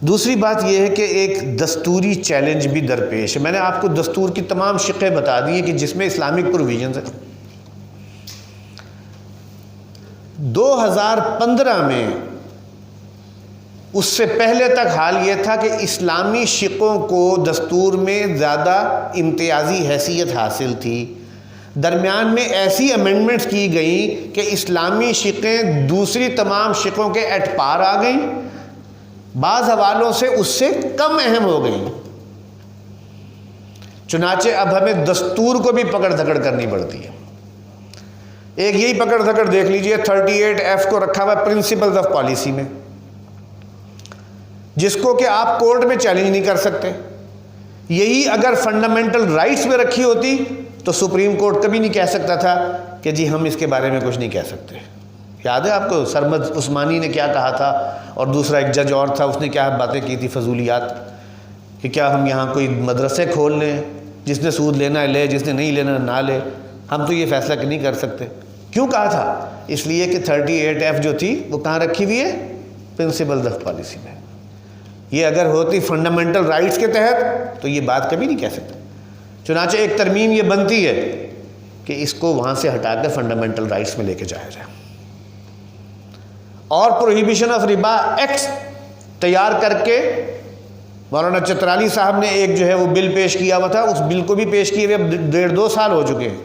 دوسری بات یہ ہے کہ ایک دستوری چیلنج بھی درپیش ہے۔ میں نے آپ کو دستور کی تمام شقیں بتا دی ہیں کہ جس میں اسلامک پروویژنز ہیں۔ 2015 میں، اس سے پہلے تک حال یہ تھا کہ اسلامی شقوں کو دستور میں زیادہ امتیازی حیثیت حاصل تھی۔ درمیان میں ایسی امینڈمنٹس کی گئیں کہ اسلامی شقیں دوسری تمام شقوں کے ایٹ پار آ گئیں، بعض حوالوں سے اس سے کم اہم ہو گئیں۔ چنانچہ اب ہمیں دستور کو بھی پکڑ دھکڑ کرنی پڑتی ہے۔ ایک یہی پکڑ دھکڑ دیکھ لیجئے، 38F کو رکھا ہوا پرنسپلز آف پالیسی میں، جس کو کہ آپ کورٹ میں چیلنج نہیں کر سکتے۔ یہی اگر فنڈامنٹل رائٹس میں رکھی ہوتی تو سپریم کورٹ کبھی نہیں کہہ سکتا تھا کہ جی ہم اس کے بارے میں کچھ نہیں کہہ سکتے۔ یاد ہے آپ کو سرمد عثمانی نے کیا کہا تھا، اور دوسرا ایک جج اور تھا، اس نے کیا باتیں کی تھی، فضولیات، کہ کیا ہم یہاں کوئی مدرسے کھول لیں، جس نے سود لینا ہے لے، جس نے نہیں لینا نہ لے، ہم تو یہ فیصلہ نہیں کر سکتے۔ کیوں کہا تھا؟ اس لیے کہ 38F جو تھی وہ کہاں رکھی ہوئی ہے؟ پرنسپلز آف پالیسی میں۔ یہ اگر ہوتی فنڈامنٹل رائٹس کے تحت تو یہ بات کبھی نہیں کہہ سکتے۔ چنانچہ ایک ترمیم یہ بنتی ہے کہ اس کو وہاں سے ہٹا کر فنڈامنٹل رائٹس میں لے کے جایا جائے، اور پروہیبیشن آف ربا ایکٹ تیار کر کے مولانا چترالی صاحب نے ایک جو ہے وہ بل پیش کیا ہوا تھا، اس بل کو بھی پیش کیے ہوئے اب 1.5-2 سال ہو چکے ہیں۔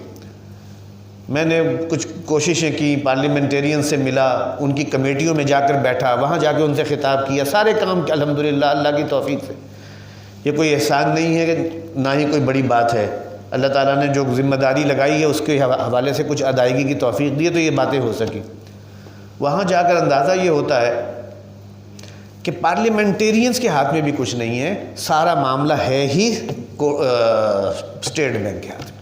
میں نے کچھ کوششیں کی، پارلیمنٹیرین سے ملا، ان کی کمیٹیوں میں جا کر بیٹھا، وہاں جا کے ان سے خطاب کیا، سارے کام الحمدللہ اللہ کی توفیق سے، یہ کوئی احسان نہیں ہے کہ نہ ہی کوئی بڑی بات ہے، اللہ تعالیٰ نے جو ذمہ داری لگائی ہے اس کے حوالے سے کچھ ادائیگی کی توفیق دی ہے تو یہ باتیں ہو سکی۔ وہاں جا کر اندازہ یہ ہوتا ہے کہ پارلیمنٹیرینز کے ہاتھ میں بھی کچھ نہیں ہے، سارا معاملہ ہے ہی اسٹیٹ بینک کے ہاتھ میں،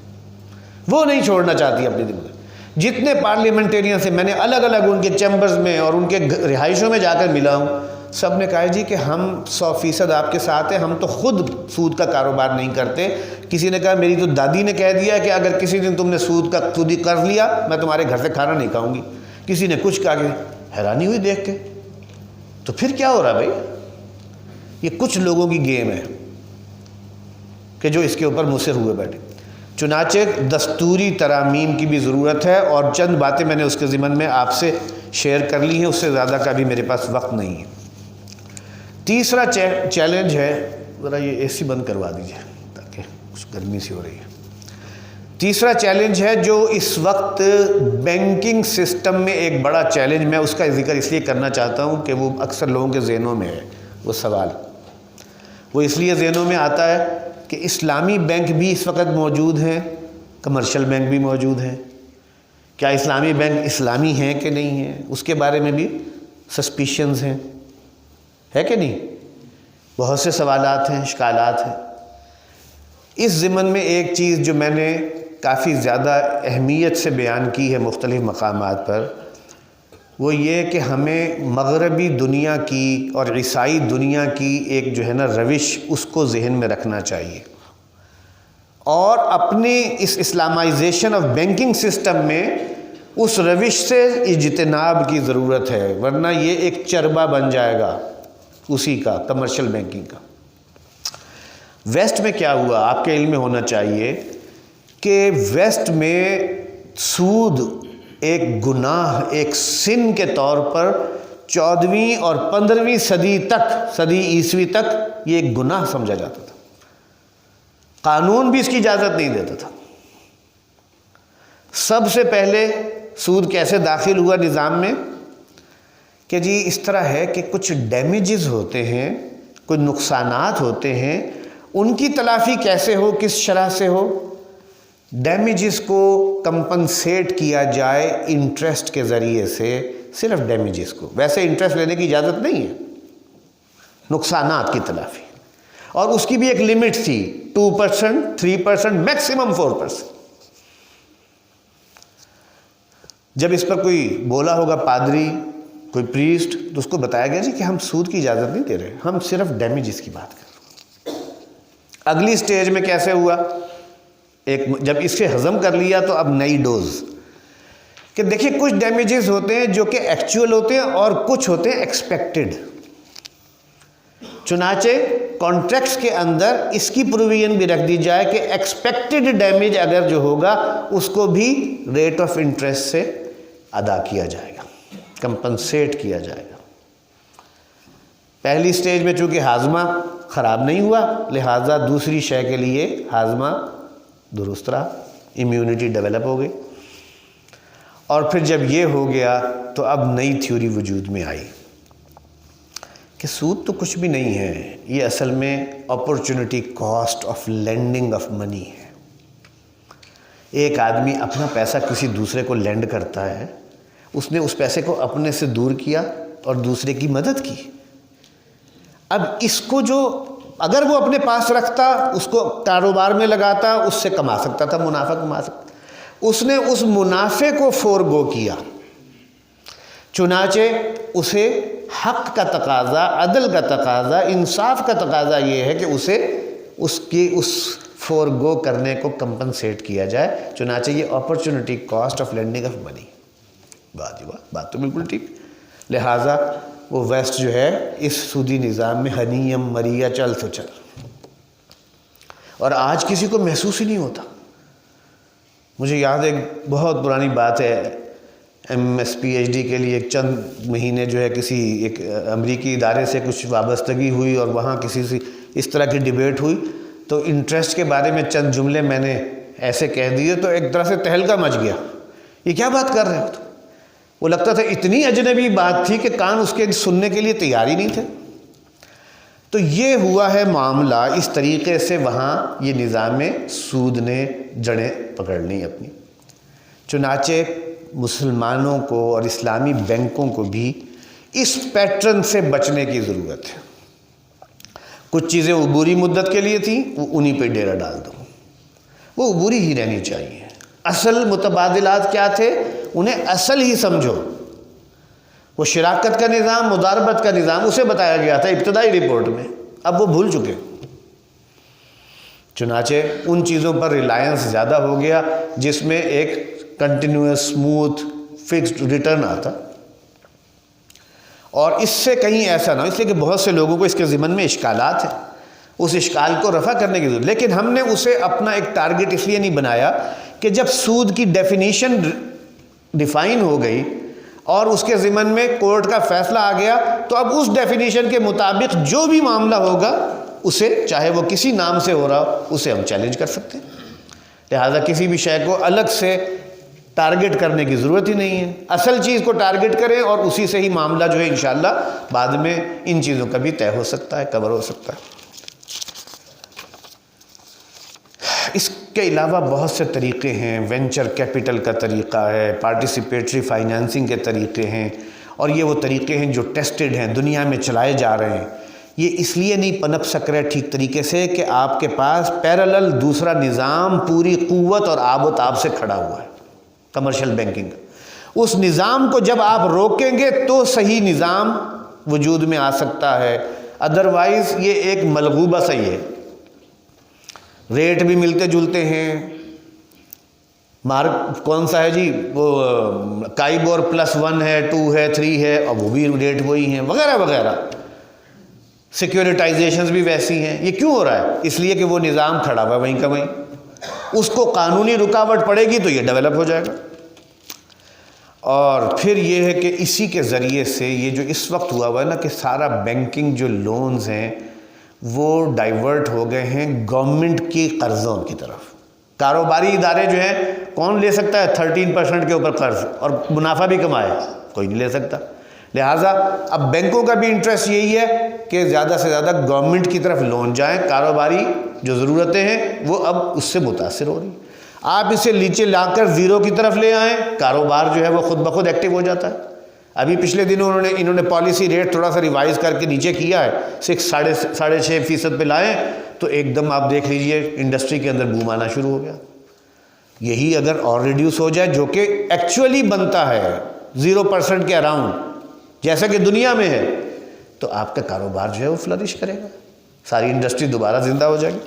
وہ نہیں چھوڑنا چاہتی اپنی ذمہ داری۔ جتنے پارلیمنٹیرین سے میں نے الگ الگ ان کے چیمبرز میں اور ان کے رہائشوں میں جا کر ملا ہوں، سب نے کہا جی کہ ہم 100% آپ کے ساتھ ہیں، ہم تو خود سود کا کاروبار نہیں کرتے۔ کسی نے کہا میری تو دادی نے کہہ دیا کہ اگر کسی دن تم نے سودی قرض لیا میں تمہارے گھر سے کھانا نہیں کھاؤں گی، کسی نے کچھ کہا، کہ حیرانی ہوئی دیکھ کے، تو پھر کیا ہو رہا بھائی؟ یہ کچھ لوگوں کی گیم ہے کہ جو اس کے اوپر مصر ہوئے بیٹھے۔ چنانچہ دستوری ترامیم کی بھی ضرورت ہے، اور چند باتیں میں نے اس کے ضمن میں آپ سے شیئر کر لی ہیں، اس سے زیادہ کا بھی میرے پاس وقت نہیں ہے۔ تیسرا چیلنج ہے، ذرا یہ اے سی بند کروا دیجیے تاکہ کچھ گرمی سی ہو رہی ہے۔ تیسرا چیلنج ہے جو اس وقت بینکنگ سسٹم میں ایک بڑا چیلنج، میں اس کا ذکر اس لیے کرنا چاہتا ہوں کہ وہ اکثر لوگوں کے ذہنوں میں ہے وہ سوال، وہ اس لیے ذہنوں میں آتا ہے کہ اسلامی بینک بھی اس وقت موجود ہیں، کمرشل بینک بھی موجود ہیں، کیا اسلامی بینک اسلامی ہیں کہ نہیں ہیں، اس کے بارے میں بھی سسپیشنز ہیں، ہے کہ نہیں؟ بہت سے سوالات ہیں، اشکالات ہیں۔ اس ضمن میں ایک چیز جو میں نے کافی زیادہ اہمیت سے بیان کی ہے مختلف مقامات پر، وہ یہ کہ ہمیں مغربی دنیا کی اور عیسائی دنیا کی ایک جو ہے نا روش، اس کو ذہن میں رکھنا چاہیے، اور اپنے اس اسلامائزیشن آف بینکنگ سسٹم میں اس روش سے اجتناب کی ضرورت ہے، ورنہ یہ ایک چربہ بن جائے گا اسی کا، کمرشل بینکنگ کا۔ ویسٹ میں کیا ہوا آپ کے علم میں ہونا چاہیے کہ ویسٹ میں سود ایک گناہ، ایک سن کے طور پر 14ویں اور 15ویں صدی عیسوی تک یہ ایک گناہ سمجھا جاتا تھا، قانون بھی اس کی اجازت نہیں دیتا تھا۔ سب سے پہلے سود کیسے داخل ہوا نظام میں کہ جی اس طرح ہے کہ کچھ ڈیمیجز ہوتے ہیں، کچھ نقصانات ہوتے ہیں، ان کی تلافی کیسے ہو، کس شرح سے ہو، ڈیمیجز کو کمپنسیٹ کیا جائے انٹرسٹ کے ذریعے سے، صرف ڈیمیجز کو، ویسے انٹرسٹ لینے کی اجازت نہیں ہے، نقصانات کی تلافی، اور اس کی بھی ایک لمٹ تھی، 2%، 3%، میکسیمم 4%۔ جب اس پر کوئی بولا ہوگا پادری، کوئی پریسٹ، تو اس کو بتایا گیا جی کہ ہم سود کی اجازت نہیں دے رہے، ہم صرف ڈیمیجز کی بات کر رہے ہیں۔ اگلی سٹیج میں کیسے ہوا، جب اس سے ہضم کر لیا تو اب نئی ڈوز، کہ دیکھیں کچھ ڈیمیجز ہوتے ہیں جو کہ ایکچول ہوتے ہیں اور کچھ ہوتے ہیں ایکسپیکٹڈ۔ چنانچہ کانٹریکٹس کے اندر اس کی پروویژن بھی رکھ دی جائے کہ ایکسپیکٹڈ ڈیمیج اگر جو ہوگا اس کو بھی ریٹ آف انٹرسٹ سے ادا کیا جائے گا، کمپنسیٹ کیا جائے گا۔ پہلی سٹیج میں چونکہ ہاضمہ خراب نہیں ہوا، لہٰذا دوسری شے کے لیے ہاضمہ درست رہا، امیونٹی ڈیولپ ہو گئی، اور پھر جب یہ ہو گیا تو اب نئی تھیوری وجود میں آئی کہ سود تو کچھ بھی نہیں ہے، یہ اصل میں opportunity cost of lending of money ہے۔ ایک آدمی اپنا پیسہ کسی دوسرے کو لینڈ کرتا ہے، اس نے اس پیسے کو اپنے سے دور کیا اور دوسرے کی مدد کی۔ اب اس کو جو اگر وہ اپنے پاس رکھتا، اس کو کاروبار میں لگاتا، اس سے کما سکتا تھا، منافع کما سکتا، اس نے اس منافع کو فورگو کیا، چنانچہ اسے حق کا تقاضا، عدل کا تقاضا، انصاف کا تقاضا یہ ہے کہ اسے اس فورگو کرنے کو کمپنسیٹ کیا جائے، چنانچہ یہ opportunity cost of lending of money. بات تو بالکل ٹھیک۔ لہٰذا وہ ویسٹ جو ہے اس سودی نظام میں ہنیم مریا چل تو چل، اور آج کسی کو محسوس ہی نہیں ہوتا۔ مجھے یاد ایک بہت پرانی بات ہے، M S P H D کے لیے ایک چند مہینے جو ہے کسی ایک امریکی ادارے سے کچھ وابستگی ہوئی، اور وہاں کسی سے اس طرح کی ڈیبیٹ ہوئی، تو انٹرسٹ کے بارے میں چند جملے میں نے ایسے کہہ دیے تو ایک طرح سے تہلکہ مچ گیا یہ کیا بات کر رہے ہو؟ وہ لگتا تھا اتنی اجنبی بات تھی کہ کان اس کے سننے کے لیے تیار ہی نہیں تھے۔ تو یہ ہوا ہے معاملہ، اس طریقے سے وہاں یہ نظام سود نے جڑیں پکڑ لی اپنی۔ چنانچہ مسلمانوں کو اور اسلامی بینکوں کو بھی اس پیٹرن سے بچنے کی ضرورت ہے۔ کچھ چیزیں عبوری مدت کے لیے تھیں، وہ انہی پہ ڈیرا ڈال دو، وہ عبوری ہی رہنی چاہیے۔ اصل متبادلات کیا تھے، انہیں اصل ہی سمجھو۔ وہ شراکت کا نظام، مضاربت کا نظام، اسے بتایا گیا تھا ابتدائی رپورٹ میں، اب وہ بھول چکے۔ چنانچہ ان چیزوں پر ریلائنس زیادہ ہو گیا جس میں ایک کنٹینیوس اسموتھ فکسڈ ریٹرن آتا، اور اس سے کہیں ایسا نہ ہو، اس لیے کہ بہت سے لوگوں کو اس کے ضمن میں اشکالات ہیں، اس اشکال کو رفع کرنے کی ضرورت۔ لیکن ہم نے اسے اپنا ایک ٹارگٹ اس لیے نہیں بنایا کہ جب سود کی ڈیفینیشن ڈیفائن ہو گئی اور اس کے ضمن میں کورٹ کا فیصلہ آ گیا، تو اب اس ڈیفینیشن کے مطابق جو بھی معاملہ ہوگا اسے، چاہے وہ کسی نام سے ہو رہا ہو، اسے ہم چیلنج کر سکتے ہیں۔ لہٰذا کسی بھی شے کو الگ سے ٹارگٹ کرنے کی ضرورت ہی نہیں ہے، اصل چیز کو ٹارگٹ کریں اور اسی سے ہی معاملہ جو ہے انشاءاللہ بعد میں ان چیزوں کا بھی طے ہو سکتا ہے، کور ہو سکتا ہے۔ اس کے علاوہ بہت سے طریقے ہیں، وینچر کیپٹل کا طریقہ ہے، پارٹیسپیٹری فائنینسنگ کے طریقے ہیں، اور یہ وہ طریقے ہیں جو ٹیسٹڈ ہیں، دنیا میں چلائے جا رہے ہیں۔ یہ اس لیے نہیں پنپ سک رہے ٹھیک طریقے سے کہ آپ کے پاس پیرالل دوسرا نظام پوری قوت اور آب و تاب سے کھڑا ہوا ہے، کمرشل بینکنگ۔ اس نظام کو جب آپ روکیں گے تو صحیح نظام وجود میں آ سکتا ہے، ادروائز یہ ایک ملغوبہ صحیح ہے۔ ریٹ بھی ملتے جلتے ہیں، مارک کون سا ہے جی، وہ کائبور +1 ہے، 2 ہے، 3 ہے، اور وہ بھی ریٹ وہی ہیں، وغیرہ وغیرہ۔ سیکیورٹائزیشنز بھی ویسی ہیں۔ یہ کیوں ہو رہا ہے؟ اس لیے کہ وہ نظام کھڑا ہوا ہے وہیں کا وہیں، اس کو قانونی رکاوٹ پڑے گی تو یہ ڈیولپ ہو جائے گا۔ اور پھر یہ ہے کہ اسی کے ذریعے سے یہ جو اس وقت ہوا ہے نا کہ سارا بینکنگ جو لونز ہیں وہ ڈائیورٹ ہو گئے ہیں گورنمنٹ کی قرضوں کی طرف۔ کاروباری ادارے جو ہیں، کون لے سکتا ہے 13% کے اوپر قرض اور منافع بھی کمائے؟ کوئی نہیں لے سکتا۔ لہٰذا اب بینکوں کا بھی انٹرسٹ یہی ہے کہ زیادہ سے زیادہ گورنمنٹ کی طرف لون جائیں، کاروباری جو ضرورتیں ہیں وہ اب اس سے متاثر ہو رہی ہیں۔ آپ اسے نیچے لا کر زیرو کی طرف لے آئیں، کاروبار جو ہے وہ خود بخود ایکٹیو ہو جاتا ہے۔ ابھی پچھلے دنوں انہوں نے پالیسی ریٹ تھوڑا سا ریوائز کر کے نیچے کیا ہے، 6.5% پہ لائیں تو ایک دم آپ دیکھ لیجئے انڈسٹری کے اندر بوم آنا شروع ہو گیا۔ یہی اگر اور ریڈیوس ہو جائے، جو کہ ایکچولی بنتا ہے 0% کے اراؤنڈ جیسا کہ دنیا میں ہے، تو آپ کا کاروبار جو ہے وہ فلرش کرے گا، ساری انڈسٹری دوبارہ زندہ ہو جائے گی۔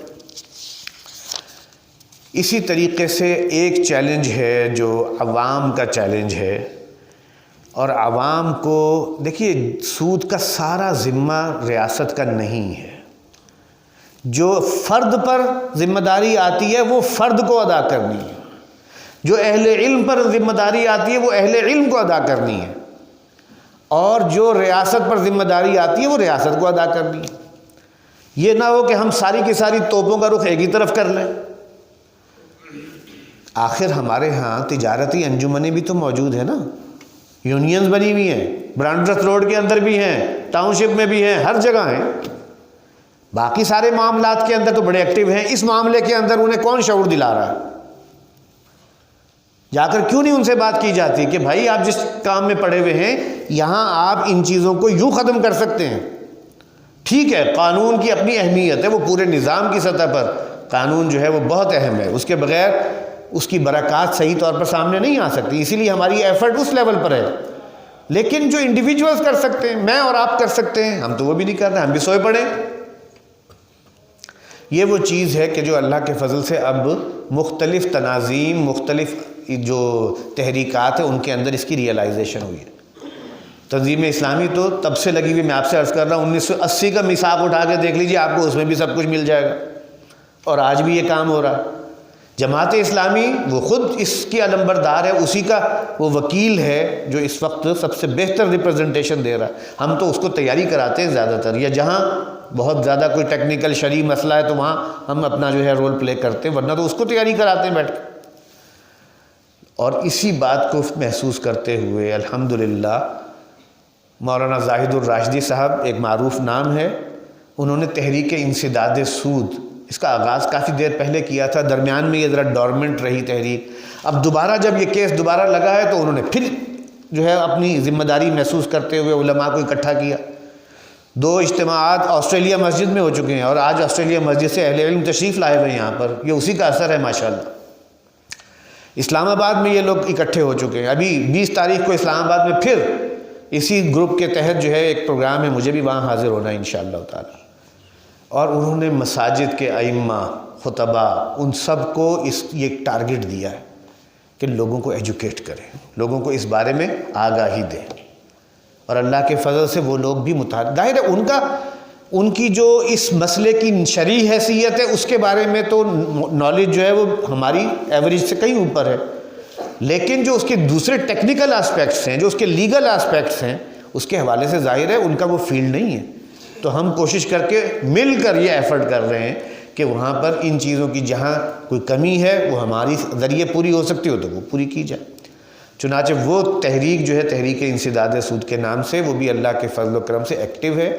اسی طریقے سے ایک چیلنج ہے جو عوام کا چیلنج ہے، اور عوام کو دیکھیے سود کا سارا ذمہ ریاست کا نہیں ہے، جو فرد پر ذمہ داری آتی ہے وہ فرد کو ادا کرنی ہے، جو اہل علم پر ذمہ داری آتی ہے وہ اہل علم کو ادا کرنی ہے، اور جو ریاست پر ذمہ داری آتی ہے وہ ریاست کو ادا کرنی ہے۔ یہ نہ ہو کہ ہم ساری کی ساری توپوں کا رخ ایک ہی طرف کر لیں۔ آخر ہمارے ہاں تجارتی انجمنیں بھی تو موجود ہیں نا، یونینز بنی ہوئی ہیں، برانڈرس روڈ کے اندر بھی ہیں، ٹاؤن شپ میں بھی ہیں، ہر جگہ ہیں۔ باقی سارے معاملات کے اندر تو بڑے ایکٹیو ہیں، اس معاملے کے اندر انہیں کون شعور دلا رہا ہے؟ جا کر کیوں نہیں ان سے بات کی جاتی کہ بھائی آپ جس کام میں پڑے ہوئے ہیں یہاں آپ ان چیزوں کو یوں ختم کر سکتے ہیں۔ ٹھیک ہے، قانون کی اپنی اہمیت ہے، وہ پورے نظام کی سطح پر قانون جو ہے وہ بہت اہم ہے، اس کے بغیر اس کی برکات صحیح طور پر سامنے نہیں آ سکتی، اسی لیے ہماری ایفرٹ اس لیول پر ہے۔ لیکن جو انڈیویجولز کر سکتے ہیں، میں اور آپ کر سکتے ہیں، ہم تو وہ بھی نہیں کر رہے، ہم بھی سوئے پڑے۔ یہ وہ چیز ہے کہ جو اللہ کے فضل سے اب مختلف تناظیم، مختلف جو تحریکات ہیں ان کے اندر اس کی ریئلائزیشن ہوئی ہے۔ تنظیم اسلامی تو تب سے لگی ہوئی، میں آپ سے عرض کر رہا ہوں 1980 کا میثاق اٹھا کے دیکھ لیجیے، آپ کو اس میں بھی سب کچھ مل جائے گا، اور آج بھی یہ کام ہو رہا ہے۔ جماعت اسلامی وہ خود اس کی علمبردار ہے، اسی کا وہ وکیل ہے جو اس وقت سب سے بہتر ریپرزنٹیشن دے رہا ہے۔ ہم تو اس کو تیاری کراتے ہیں زیادہ تر، یا جہاں بہت زیادہ کوئی ٹیکنیکل شرعی مسئلہ ہے تو وہاں ہم اپنا جو ہے رول پلے کرتے ہیں، ورنہ تو اس کو تیاری کراتے ہیں بیٹھ کے۔ اور اسی بات کو محسوس کرتے ہوئے الحمدللہ مولانا زاہد الراشدی صاحب، ایک معروف نام ہے، انہوں نے تحریک انسداد سود، اس کا آغاز کافی دیر پہلے کیا تھا، درمیان میں یہ ذرا ڈورمنٹ رہی تحریک، اب دوبارہ جب یہ کیس دوبارہ لگا ہے تو انہوں نے پھر جو ہے اپنی ذمہ داری محسوس کرتے ہوئے علماء کو اکٹھا کیا۔ 2 اجتماعات آسٹریلیا مسجد میں ہو چکے ہیں، اور آج آسٹریلیا مسجد سے اہل علم تشریف لائے ہوئے ہیں یہاں پر، یہ اسی کا اثر ہے ماشاءاللہ۔ اسلام آباد میں یہ لوگ اکٹھے ہو چکے ہیں، ابھی 20 تاریخ کو اسلام آباد میں پھر اسی گروپ کے تحت جو ہے ایک پروگرام ہے، مجھے بھی وہاں حاضر ہونا ہے انشاءاللہ تعالی۔ اور انہوں نے مساجد کے ائمہ، خطباء، ان سب کو یہ ٹارگٹ دیا ہے کہ لوگوں کو ایجوکیٹ کریں، لوگوں کو اس بارے میں آگاہی دیں، اور اللہ کے فضل سے وہ لوگ بھی ظاہر ہے ان کی جو اس مسئلے کی شرعی حیثیت ہے اس کے بارے میں تو نالج جو ہے وہ ہماری ایوریج سے کہیں اوپر ہے، لیکن جو اس کے دوسرے ٹیکنیکل آسپیکٹس ہیں، جو اس کے لیگل آسپیکٹس ہیں، اس کے حوالے سے ظاہر ہے ان کا وہ فیلڈ نہیں ہے۔ تو ہم کوشش کر کے مل کر یہ ایفرٹ کر رہے ہیں کہ وہاں پر ان چیزوں کی جہاں کوئی کمی ہے وہ ہماری ذریعے پوری ہو سکتی ہو تو وہ پوری کی جائے۔ چنانچہ وہ تحریک جو ہے تحریک انسداد سود کے نام سے، وہ بھی اللہ کے فضل و کرم سے ایکٹیو ہے،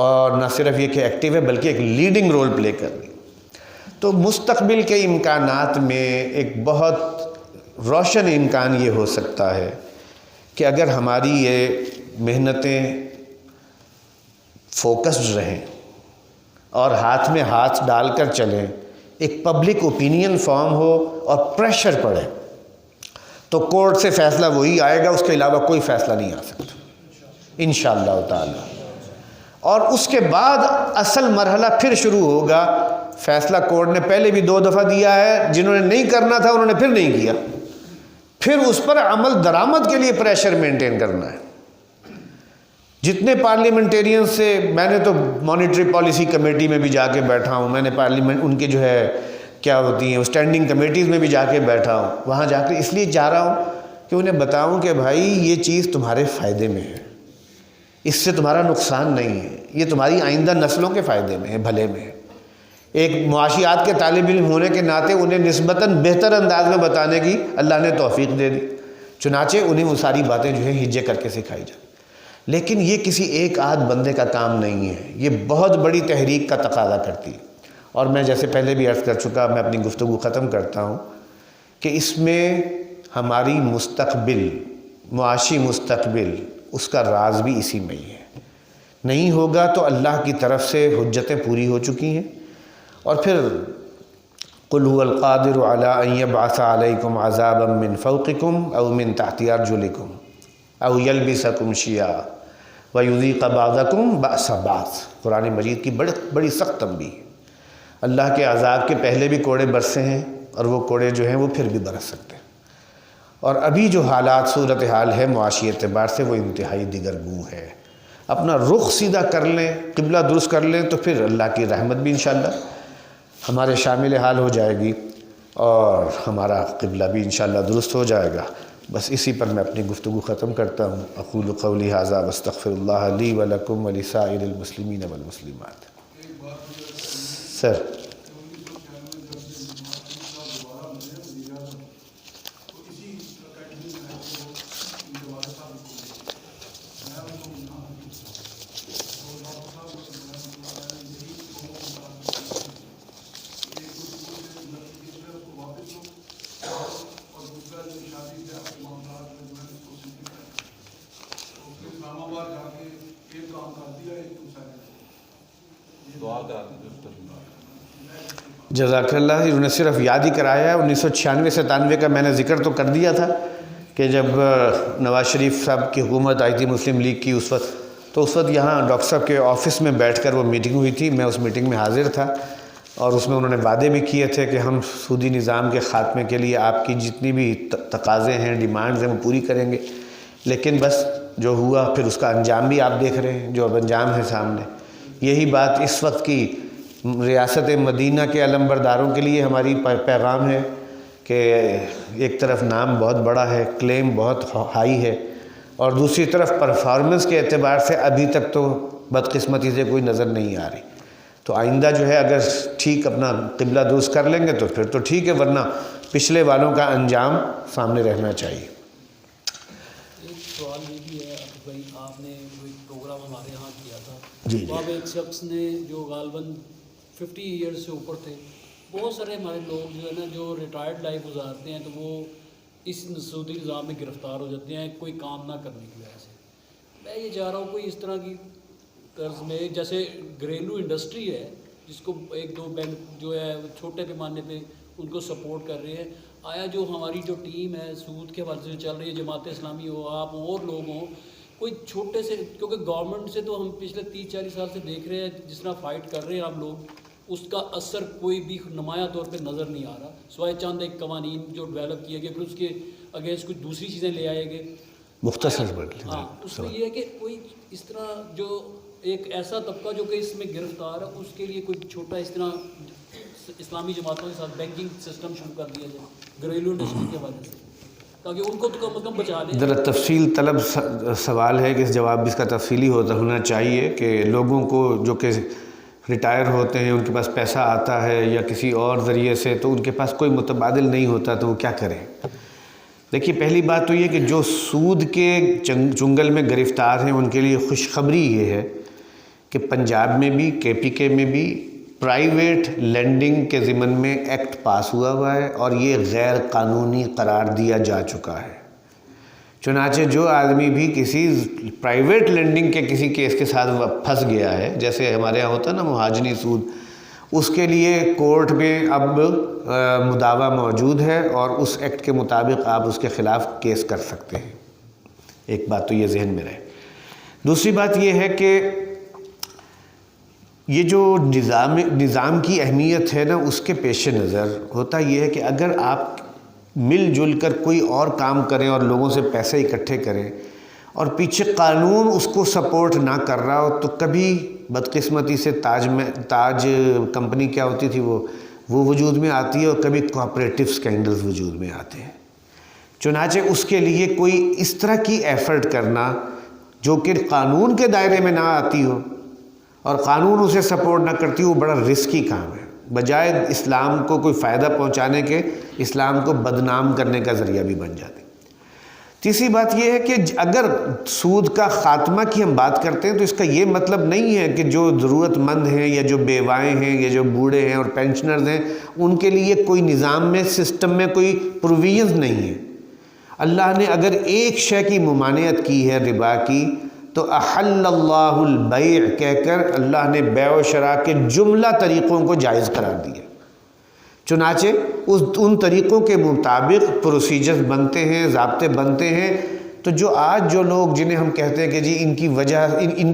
اور نہ صرف یہ کہ ایکٹیو ہے بلکہ ایک لیڈنگ رول پلے کر رہی ہے۔ تو مستقبل کے امکانات میں ایک بہت روشن امکان یہ ہو سکتا ہے کہ اگر ہماری یہ محنتیں فوکسڈ رہیں اور ہاتھ میں ہاتھ ڈال کر چلیں، ایک پبلک اوپینین فارم ہو اور پریشر پڑے، تو کورٹ سے فیصلہ وہی آئے گا، اس کے علاوہ کوئی فیصلہ نہیں آ سکتا انشاءاللہ تعالی۔ اور اس کے بعد اصل مرحلہ پھر شروع ہوگا۔ فیصلہ کورٹ نے پہلے بھی 2 دفعہ دیا ہے، جنہوں نے نہیں کرنا تھا انہوں نے پھر نہیں کیا، پھر اس پر عمل درآمد کے لیے پریشر مینٹین کرنا ہے۔ جتنے پارلیمنٹیرین سے میں نے تو مانیٹری پالیسی کمیٹی میں بھی جا کے بیٹھا ہوں، میں نے پارلیمنٹ ان کے جو ہے کیا ہوتی ہیں اسٹینڈنگ کمیٹیز میں بھی جا کے بیٹھا ہوں، وہاں جا کے اس لیے جا رہا ہوں کہ انہیں بتاؤں کہ بھائی یہ چیز تمہارے فائدے میں ہے، اس سے تمہارا نقصان نہیں ہے، یہ تمہاری آئندہ نسلوں کے فائدے میں ہے، بھلے میں ہے۔ ایک معاشیات کے طالب علم ہونے کے ناطے انہیں نسبتاً بہتر انداز میں بتانے کی اللہ نے توفیق دے دی، چنانچہ انہیں وہ ساری باتیں جو ہیں ہجے کر کے سکھائی جائیں۔ لیکن یہ کسی ایک آدھ بندے کا کام نہیں ہے، یہ بہت بڑی تحریک کا تقاضا کرتی ہے۔ اور میں جیسے پہلے بھی عرض کر چکا، میں اپنی گفتگو ختم کرتا ہوں کہ اس میں ہماری مستقبل، معاشی مستقبل، اس کا راز بھی اسی میں ہی ہے۔ نہیں ہوگا تو اللہ کی طرف سے حجتیں پوری ہو چکی ہیں، اور پھر قُلْ هُوَ الْقَادِرُ عَلَىٰ أَن يَبْعَثَ عَلَيْكُمْ عَذَابًا مِّن فَوْقِكُمْ أَوْ مِن تَحْتِ أَرْجُلِكُمْ أَوْ يَلْبِسَكُمْ شِيَعًا وَيُذِيقَ بَعْضَكُمْ بَأْسَ بَعْضٍ۔ قرآن مجید کی بڑی سخت تنبیہ ہے۔ اللہ کے عذاب کے پہلے بھی کوڑے برسے ہیں، اور وہ کوڑے جو ہیں وہ پھر بھی برس سکتے ہیں، اور ابھی جو حالات صورتحال ہے معاشی اعتبار سے وہ انتہائی دیگرگوں ہے۔ اپنا رخ سیدھا کر لیں، قبلہ درست کر لیں، تو پھر اللہ کی رحمت بھی انشاءاللہ ہمارے شامل حال ہو جائے گی، اور ہمارا قبلہ بھی انشاءاللہ درست ہو جائے گا۔ بس اسی پر میں اپنی گفتگو ختم کرتا ہوں۔ اقول قولی ھذا واستغفر اللہ لی ولکم ولسائر المسلمین والمسلمات۔ سر جزاک اللہ۔ انہوں نے صرف یاد ہی کرایا ہے، 1996-97 کا میں نے ذکر تو کر دیا تھا کہ جب نواز شریف صاحب کی حکومت آئی تھی مسلم لیگ کی، اس وقت یہاں ڈاکٹر صاحب کے آفس میں بیٹھ کر وہ میٹنگ ہوئی تھی، میں اس میٹنگ میں حاضر تھا، اور اس میں انہوں نے وعدے بھی کیے تھے کہ ہم سودی نظام کے خاتمے کے لیے آپ کی جتنی بھی تقاضے ہیں، ڈیمانڈز ہیں، وہ پوری کریں گے۔ لیکن بس جو ہوا پھر اس کا انجام بھی آپ دیکھ رہے ہیں، جو اب انجام ہے سامنے۔ یہی بات اس وقت کی ریاست مدینہ کے علمبرداروں کے لیے ہماری پیغام ہے کہ ایک طرف نام بہت بڑا ہے، کلیم بہت ہائی ہے، اور دوسری طرف پرفارمنس کے اعتبار سے ابھی تک تو بدقسمتی سے کوئی نظر نہیں آ رہی۔ تو آئندہ جو ہے اگر ٹھیک اپنا قبلہ درست کر لیں گے تو پھر تو ٹھیک ہے، ورنہ پچھلے والوں کا انجام سامنے رہنا چاہیے۔ ایک سوال یہ بھی ہے بھائی، آپ نے جو ایک پروگرام ہمارے یہاں کیا تھا، جی وہاں پہ ایک شخص نے جو غالباً 50 ایئرس سے اوپر تھے، بہت سارے ہمارے لوگ جو ہے نا جو ریٹائرڈ لائف گزارتے ہیں تو وہ اس سودی نظام میں گرفتار ہو جاتے ہیں کوئی کام نہ کرنے کی وجہ سے۔ میں یہ چاہ رہا ہوں کوئی اس طرح کی طرز میں، جیسے گھریلو انڈسٹری ہے جس کو ایک دو بینک جو ہے چھوٹے پیمانے پہ ان کو سپورٹ کر رہے ہیں، آیا جو ہماری جو ٹیم ہے سود کے حوالے سے چل رہی ہے، جماعت اسلامی ہو، آپ اور لوگ ہوں، کوئی چھوٹے سے، کیونکہ گورنمنٹ سے تو ہم پچھلے 30-40 سال سے دیکھ رہے ہیں جس طرح فائٹ کر رہے ہیں آپ لوگ، اس کا اثر کوئی بھی نمایاں طور پہ نظر نہیں آ رہا، سوائے چند ایک قوانین جو ڈیولپ کیے گئے، پھر اس کے اگینسٹ کچھ دوسری چیزیں لے آئے گئے۔ مختصر ہاں، اس میں یہ ہے کہ کوئی اس طرح جو ایک ایسا طبقہ جو کہ اس میں گرفتار ہے، اس کے لیے کوئی چھوٹا اس طرح اسلامی جماعتوں کے ساتھ بینکنگ سسٹم شروع کر دیا جائے گھریلو انڈسٹری کے حوالے سے، تاکہ ان کو تو کم از کم بچا لیں۔ ذرا تفصیل طلب سوال ہے کہ اس جواب بھی اس کا تفصیلی ہونا چاہیے کہ لوگوں کو جو کہ ریٹائر ہوتے ہیں ان کے پاس پیسہ آتا ہے یا کسی اور ذریعے سے، تو ان کے پاس کوئی متبادل نہیں ہوتا تو وہ کیا کریں؟ دیکھیے، پہلی بات تو یہ کہ جو سود کے چنگل میں گرفتار ہیں ان کے لیے خوشخبری یہ ہے کہ پنجاب میں بھی، KPK میں بھی پرائیویٹ لینڈنگ کے ضمن میں ایکٹ پاس ہوا ہے اور یہ غیر قانونی قرار دیا جا چکا ہے۔ چنانچہ جو آدمی بھی کسی پرائیویٹ لینڈنگ کے کسی کیس کے ساتھ پھنس گیا ہے، جیسے ہمارے یہاں ہوتا ہے نا مہاجنی سود، اس کے لیے کورٹ میں اب مداوع موجود ہے اور اس ایکٹ کے مطابق آپ اس کے خلاف کیس کر سکتے ہیں۔ ایک بات تو یہ ذہن میں رہے۔ دوسری بات یہ ہے کہ یہ جو نظام کی اہمیت ہے نا، اس کے پیش نظر ہوتا یہ ہے کہ اگر آپ مل جل کر کوئی اور کام کریں اور لوگوں سے پیسے اکٹھے کریں اور پیچھے قانون اس کو سپورٹ نہ کر رہا ہو، تو کبھی بدقسمتی سے تاج کمپنی کیا ہوتی تھی وہ وجود میں آتی ہے، اور کبھی کوآپریٹو سکینڈلز وجود میں آتے ہیں۔ چنانچہ اس کے لیے کوئی اس طرح کی ایفرٹ کرنا جو کہ قانون کے دائرے میں نہ آتی ہو اور قانون اسے سپورٹ نہ کرتی ہو، وہ بڑا رسکی کام ہے، بجائے اسلام کو کوئی فائدہ پہنچانے کے اسلام کو بدنام کرنے کا ذریعہ بھی بن جاتی۔ تیسری بات یہ ہے کہ اگر سود کا خاتمہ کی ہم بات کرتے ہیں تو اس کا یہ مطلب نہیں ہے کہ جو ضرورت مند ہیں یا جو بیوائیں ہیں یا جو بوڑھے ہیں اور پینشنرز ہیں ان کے لیے کوئی نظام میں، سسٹم میں کوئی پروویژنز نہیں ہے۔ اللہ نے اگر ایک شے کی ممانعت کی ہے ربا کی، تو احل اللہ البیع کہہ کر اللہ نے بیع و شراء کے جملہ طریقوں کو جائز قرار دیا۔ چنانچہ ان طریقوں کے مطابق پروسیجرز بنتے ہیں، ضابطے بنتے ہیں، تو جو آج جو لوگ جنہیں ہم کہتے ہیں کہ جی ان کی وجہ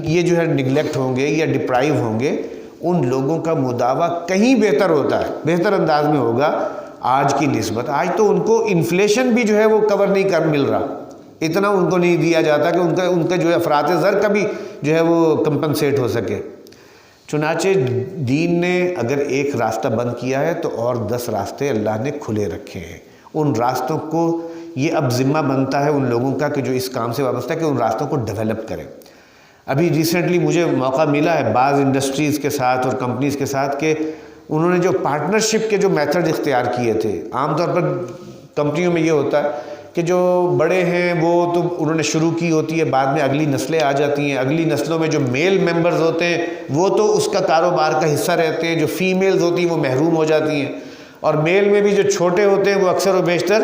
یہ جو ہے نگلیکٹ ہوں گے یا ڈپرائیو ہوں گے، ان لوگوں کا مداوع کہیں بہتر ہوتا ہے، بہتر انداز میں ہوگا آج کی نسبت۔ آج تو ان کو انفلیشن بھی جو ہے وہ کور نہیں مل رہا، اتنا ان کو نہیں دیا جاتا کہ ان کا جو ہے افراط زر کا بھی جو ہے وہ کمپنسیٹ ہو سکے۔ چنانچہ دین نے اگر ایک راستہ بند کیا ہے تو اور 10 راستے اللہ نے کھلے رکھے ہیں۔ ان راستوں کو یہ اب ذمہ بنتا ہے ان لوگوں کا کہ جو اس کام سے وابستہ ہے کہ ان راستوں کو ڈیولپ کریں۔ ابھی ریسنٹلی مجھے موقع ملا ہے بعض انڈسٹریز کے ساتھ اور کمپنیز کے ساتھ کہ انہوں نے جو پارٹنرشپ کے جو میتھڈ اختیار کیے تھے، عام طور پر کمپنیوں میں یہ ہوتا ہے کہ جو بڑے ہیں وہ تو انہوں نے شروع کی ہوتی ہے، بعد میں اگلی نسلیں آ جاتی ہیں، اگلی نسلوں میں جو میل ممبرز ہوتے ہیں وہ تو اس کا کاروبار کا حصہ رہتے ہیں، جو فیمیلز ہوتی ہیں وہ محروم ہو جاتی ہیں، اور میل میں بھی جو چھوٹے ہوتے ہیں وہ اکثر و بیشتر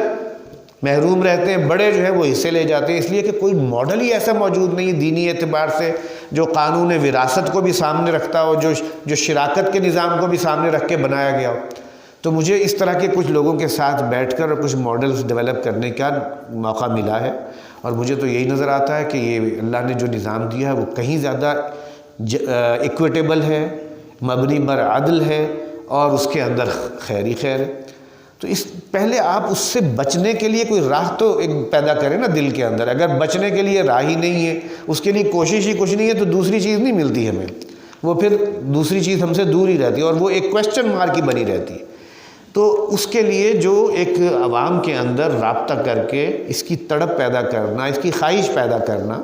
محروم رہتے ہیں، بڑے جو ہے وہ حصے لے جاتے ہیں۔ اس لیے کہ کوئی ماڈل ہی ایسا موجود نہیں دینی اعتبار سے جو قانون وراثت کو بھی سامنے رکھتا ہو، جو شراکت کے نظام کو بھی سامنے رکھ کے بنایا گیا ہو۔ تو مجھے اس طرح کے کچھ لوگوں کے ساتھ بیٹھ کر اور کچھ ماڈلز ڈیولپ کرنے کا موقع ملا ہے، اور مجھے تو یہی نظر آتا ہے کہ یہ اللہ نے جو نظام دیا ہے وہ کہیں زیادہ ایکویٹیبل ہے، مبنی بر عدل ہے، اور اس کے اندر خیر ہی خیر ہے۔ تو پہلے آپ اس سے بچنے کے لیے کوئی راہ تو ایک پیدا کریں نا دل کے اندر۔ اگر بچنے کے لیے راہ ہی نہیں ہے، اس کے لیے کوشش ہی کچھ نہیں ہے، تو دوسری چیز نہیں ملتی ہمیں، وہ پھر دوسری چیز ہم سے دور ہی رہتی ہے اور وہ ایک کویسچن مارک کی بنی رہتی ہے۔ تو اس کے لیے جو ایک عوام کے اندر رابطہ کر کے اس کی تڑپ پیدا کرنا، اس کی خواہش پیدا کرنا،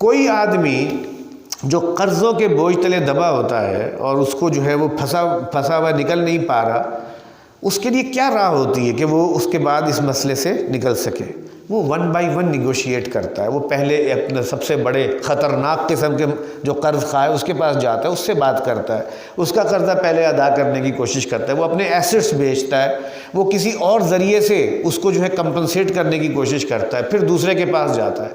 کوئی آدمی جو قرضوں کے بوجھ تلے دبا ہوتا ہے اور اس کو جو ہے وہ پھنسا ہوا نکل نہیں پا رہا، اس کے لیے کیا راہ ہوتی ہے کہ وہ اس کے بعد اس مسئلے سے نکل سکے؟ وہ 1 بائی 1 نیگوشیٹ کرتا ہے. وہ پہلے اپنے سب سے بڑے خطرناک قسم کے جو قرض خواہ ہے اس کے پاس جاتا ہے، اس سے بات کرتا ہے، اس کا قرضہ پہلے ادا کرنے کی کوشش کرتا ہے، وہ اپنے ایسٹس بیچتا ہے، وہ کسی اور ذریعے سے اس کو جو ہے کمپنسیٹ کرنے کی کوشش کرتا ہے، پھر دوسرے کے پاس جاتا ہے.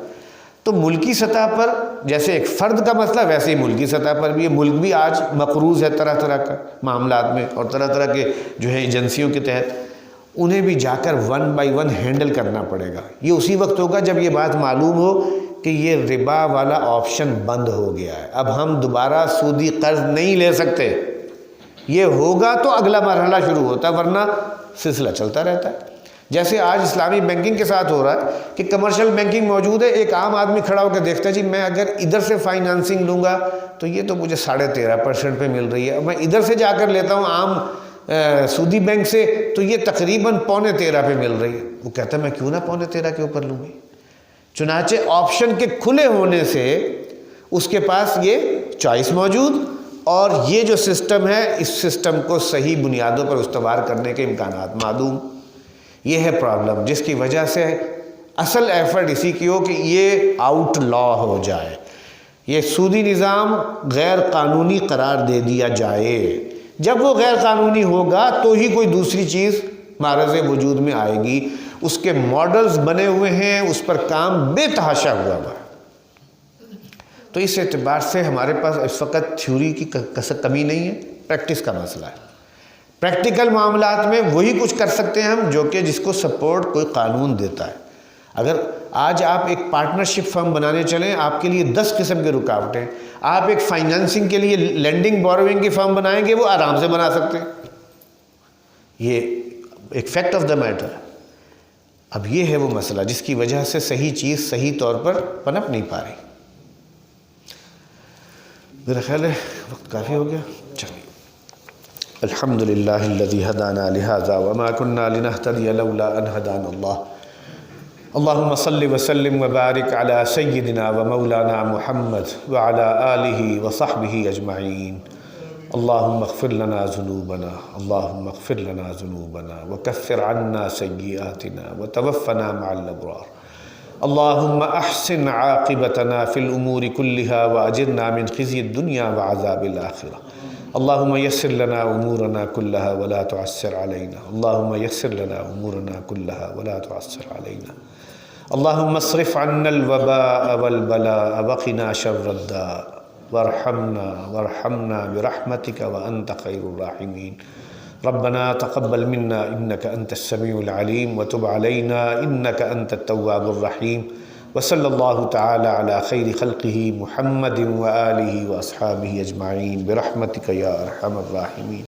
تو ملکی سطح پر جیسے ایک فرد کا مسئلہ، ویسے ہی ملکی سطح پر بھی ملک بھی آج مقروض ہے طرح طرح کا معاملات میں، اور طرح طرح کے جو ہے ایجنسیوں کے تحت انہیں بھی جا کر 1 بائی 1 ہینڈل کرنا پڑے گا. یہ اسی وقت ہوگا جب یہ بات معلوم ہو کہ یہ ربا والا آپشن بند ہو گیا ہے. اب ہم دوبارہ سودی قرض نہیں لے سکتے. یہ ہوگا تو اگلا مرحلہ شروع ہوتا ہے، ورنہ سلسلہ چلتا رہتا ہے. جیسے آج اسلامی بینکنگ کے ساتھ ہو رہا ہے کہ کمرشل بینکنگ موجود ہے، ایک عام آدمی کھڑا ہو کے دیکھتا ہے جی میں اگر ادھر سے فائنانسنگ لوں گا تو یہ تو مجھے 13.5% پہ مل رہی ہے، میں ادھر سے جا کر لیتا ہوں عام سودی بینک سے تو یہ تقریباً 13.25 پہ مل رہی ہے. وہ کہتا ہے میں کیوں نہ 13.25 کے اوپر لوں گی. چنانچہ آپشن کے کھلے ہونے سے اس کے پاس یہ چوائس موجود، اور یہ جو سسٹم ہے اس سسٹم کو صحیح بنیادوں پر استوار کرنے کے امکانات معدوم. یہ ہے پرابلم جس کی وجہ سے اصل ایفرٹ اسی کی ہو کہ یہ آؤٹ لا ہو جائے، یہ سودی نظام غیر قانونی قرار دے دیا جائے. جب وہ غیر قانونی ہوگا تو ہی کوئی دوسری چیز معرض وجود میں آئے گی. اس کے ماڈلز بنے ہوئے ہیں، اس پر کام بے تحاشا ہوا ہے. تو اس اعتبار سے ہمارے پاس اس وقت تھیوری کی کمی نہیں ہے، پریکٹس کا مسئلہ ہے. پریکٹیکل معاملات میں وہی کچھ کر سکتے ہیں ہم جو کہ جس کو سپورٹ کوئی قانون دیتا ہے. اگر آج آپ ایک پارٹنرشپ فرم بنانے چلیں، آپ کے لیے 10 قسم کے رکاوٹیں. آپ ایک فائنانسنگ کے لیے لینڈنگ بوروئنگ کی فرم بنائیں گے، وہ آرام سے بنا سکتے ہیں. یہ ایک فیکٹ آف دا میٹر. اب یہ ہے وہ مسئلہ جس کی وجہ سے صحیح چیز صحیح طور پر پنپ نہیں پا رہی. میرا خیال ہے وقت کافی ہو گیا. چلیے. الحمدللہ الذی ہدانا لہذا وما كنا لنہتدی لولا ان ہدانا اللہ. اللہم صل وسلم وبارک علی سیدنا ومولانا محمد وعلی آلہ وصحبہ اجمعین. اللہم اغفر لنا ذنوبنا، اللہم اغفر لنا ذنوبنا وکفر عنا سیئاتنا وتوفنا مع الابرار. اللہم احسن عاقبتنا فی الامور کلہا واجرنا من خزی الدنیا وعذاب الآخرہ. اللہم یسر لنا امورنا کلہا ولا تعسر علینا. اللہم یسر لنا امورنا کلہا ولا تعسر علینا. اللہم اصرف عنا الوباء والبلاء وقنا شر الداء وارحمنا برحمتک وانت خیر الراحمین. ربنا تقبل منا انك انت السميع العليم وتب علينا انك انت التواب الرحيم. وصلى الله تعالى على خير خلقه محمد وآله وأصحابه أجمعين برحمتك يا أرحم الراحمين.